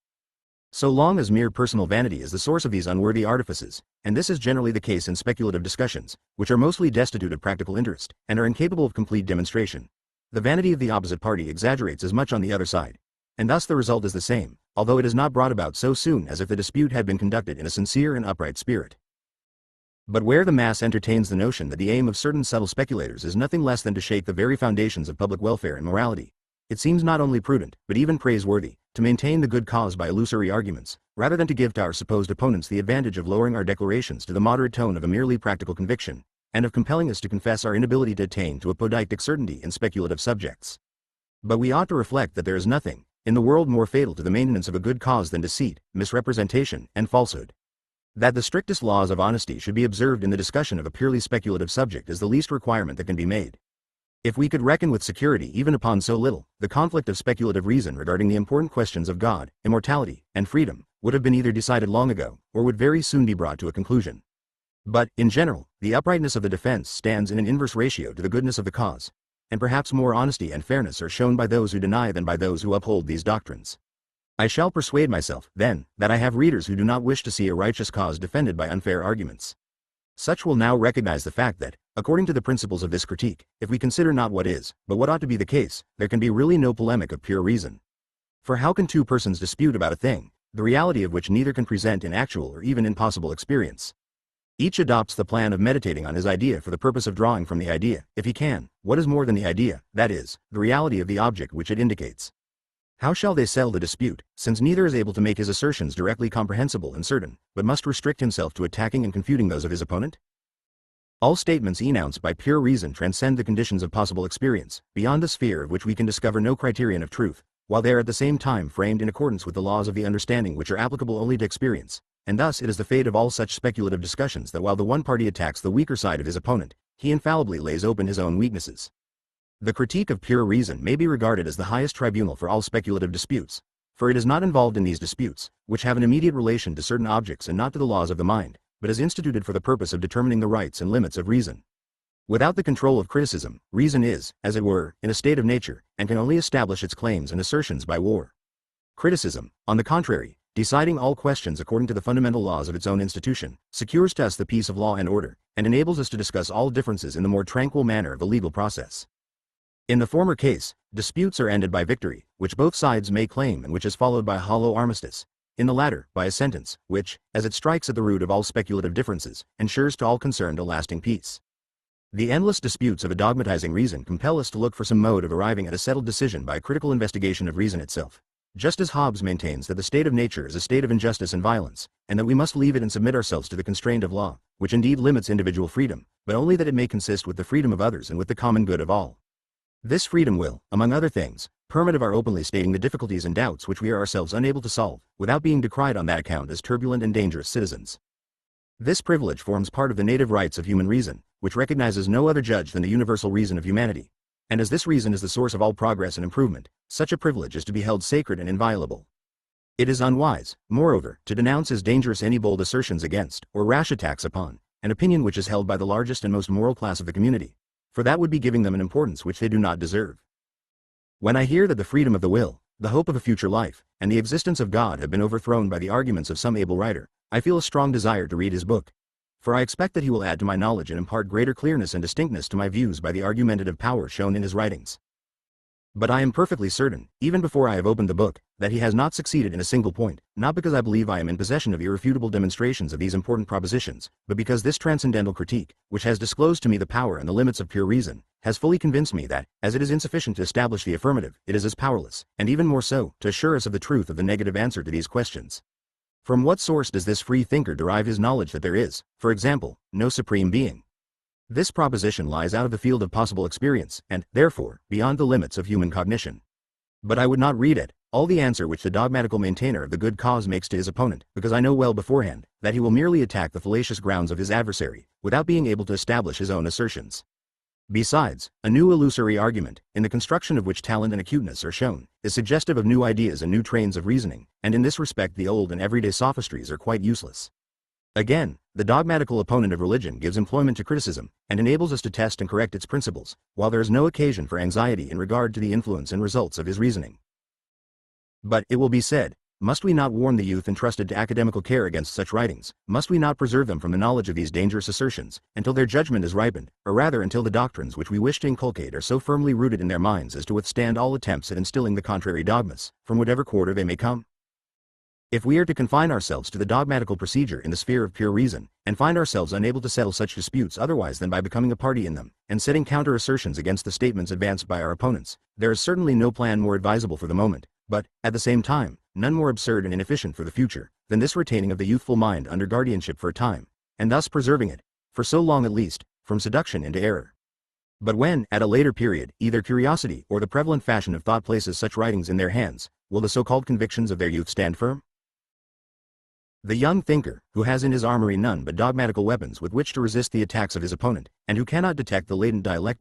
So long as mere personal vanity is the source of these unworthy artifices, and this is generally the case in speculative discussions, which are mostly destitute of practical interest, and are incapable of complete demonstration, the vanity of the opposite party exaggerates as much on the other side, and thus the result is the same, although it is not brought about so soon as if the dispute had been conducted in a sincere and upright spirit. But where the mass entertains the notion that the aim of certain subtle speculators is nothing less than to shake the very foundations of public welfare and morality, it seems not only prudent, but even praiseworthy, to maintain the good cause by illusory arguments, rather than to give to our supposed opponents the advantage of lowering our declarations to the moderate tone of a merely practical conviction, and of compelling us to confess our inability to attain to a podictic certainty in speculative subjects. But we ought to reflect that there is nothing, in the world more fatal to the maintenance of a good cause than deceit, misrepresentation, and falsehood. That the strictest laws of honesty should be observed in the discussion of a purely speculative subject is the least requirement that can be made. If we could reckon with security even upon so little, the conflict of speculative reason regarding the important questions of God, immortality, and freedom would have been either decided long ago, or would very soon be brought to a conclusion. But, in general, the uprightness of the defense stands in an inverse ratio to the goodness of the cause, and perhaps more honesty and fairness are shown by those who deny than by those who uphold these doctrines. I shall persuade myself, then, that I have readers who do not wish to see a righteous cause defended by unfair arguments. Such will now recognize the fact that, according to the principles of this critique, if we consider not what is, but what ought to be the case, there can be really no polemic of pure reason. For how can two persons dispute about a thing, the reality of which neither can present in actual or even in possible experience? Each adopts the plan of meditating on his idea for the purpose of drawing from the idea, if he can, what is more than the idea, that is, the reality of the object which it indicates. How shall they settle the dispute, since neither is able to make his assertions directly comprehensible and certain, but must restrict himself to attacking and confuting those of his opponent? All statements enounced by pure reason transcend the conditions of possible experience, beyond a sphere of which we can discover no criterion of truth, while they are at the same time framed in accordance with the laws of the understanding which are applicable only to experience, and thus it is the fate of all such speculative discussions that while the one party attacks the weaker side of his opponent, he infallibly lays open his own weaknesses. The critique of pure reason may be regarded as the highest tribunal for all speculative disputes, for it is not involved in these disputes, which have an immediate relation to certain objects and not to the laws of the mind, but is instituted for the purpose of determining the rights and limits of reason. Without the control of criticism, reason is, as it were, in a state of nature, and can only establish its claims and assertions by war. Criticism, on the contrary, deciding all questions according to the fundamental laws of its own institution, secures to us the peace of law and order, and enables us to discuss all differences in the more tranquil manner of the legal process. In the former case, disputes are ended by victory, which both sides may claim and which is followed by a hollow armistice. In the latter, by a sentence, which, as it strikes at the root of all speculative differences, ensures to all concerned a lasting peace. The endless disputes of a dogmatizing reason compel us to look for some mode of arriving at a settled decision by a critical investigation of reason itself. Just as Hobbes maintains that the state of nature is a state of injustice and violence, and that we must leave it and submit ourselves to the constraint of law, which indeed limits individual freedom, but only that it may consist with the freedom of others and with the common good of all. This freedom will, among other things, permit of our openly stating the difficulties and doubts which we are ourselves unable to solve, without being decried on that account as turbulent and dangerous citizens. This privilege forms part of the native rights of human reason, which recognizes no other judge than the universal reason of humanity. And as this reason is the source of all progress and improvement, such a privilege is to be held sacred and inviolable. It is unwise, moreover, to denounce as dangerous any bold assertions against, or rash attacks upon, an opinion which is held by the largest and most moral class of the community, for that would be giving them an importance which they do not deserve. When I hear that the freedom of the will, the hope of a future life, and the existence of God have been overthrown by the arguments of some able writer, I feel a strong desire to read his book, for I expect that he will add to my knowledge and impart greater clearness and distinctness to my views by the argumentative power shown in his writings. But I am perfectly certain, even before I have opened the book, that he has not succeeded in a single point, not because I believe I am in possession of irrefutable demonstrations of these important propositions, but because this transcendental critique, which has disclosed to me the power and the limits of pure reason, has fully convinced me that, as it is insufficient to establish the affirmative, it is as powerless, and even more so, to assure us of the truth of the negative answer to these questions. From what source does this free thinker derive his knowledge that there is, for example, no supreme being? This proposition lies out of the field of possible experience, and, therefore, beyond the limits of human cognition. But I would not read it, all the answer which the dogmatical maintainer of the good cause makes to his opponent, because I know well beforehand, that he will merely attack the fallacious grounds of his adversary, without being able to establish his own assertions. Besides, a new illusory argument, in the construction of which talent and acuteness are shown, is suggestive of new ideas and new trains of reasoning, and in this respect the old and everyday sophistries are quite useless. Again, the dogmatical opponent of religion gives employment to criticism, and enables us to test and correct its principles, while there is no occasion for anxiety in regard to the influence and results of his reasoning. But, it will be said, must we not warn the youth entrusted to academical care against such writings? Must we not preserve them from the knowledge of these dangerous assertions, until their judgment is ripened, or rather until the doctrines which we wish to inculcate are so firmly rooted in their minds as to withstand all attempts at instilling the contrary dogmas, from whatever quarter they may come? If we are to confine ourselves to the dogmatical procedure in the sphere of pure reason, and find ourselves unable to settle such disputes otherwise than by becoming a party in them, and setting counter-assertions against the statements advanced by our opponents, there is certainly no plan more advisable for the moment, but, at the same time, none more absurd and inefficient for the future, than this retaining of the youthful mind under guardianship for a time, and thus preserving it, for so long at least, from seduction into error. But when, at a later period, either curiosity or the prevalent fashion of thought places such writings in their hands, will the so-called convictions of their youth stand firm? The young thinker, who has in his armory none but dogmatical weapons with which to resist the attacks of his opponent, and who cannot detect the latent dialectic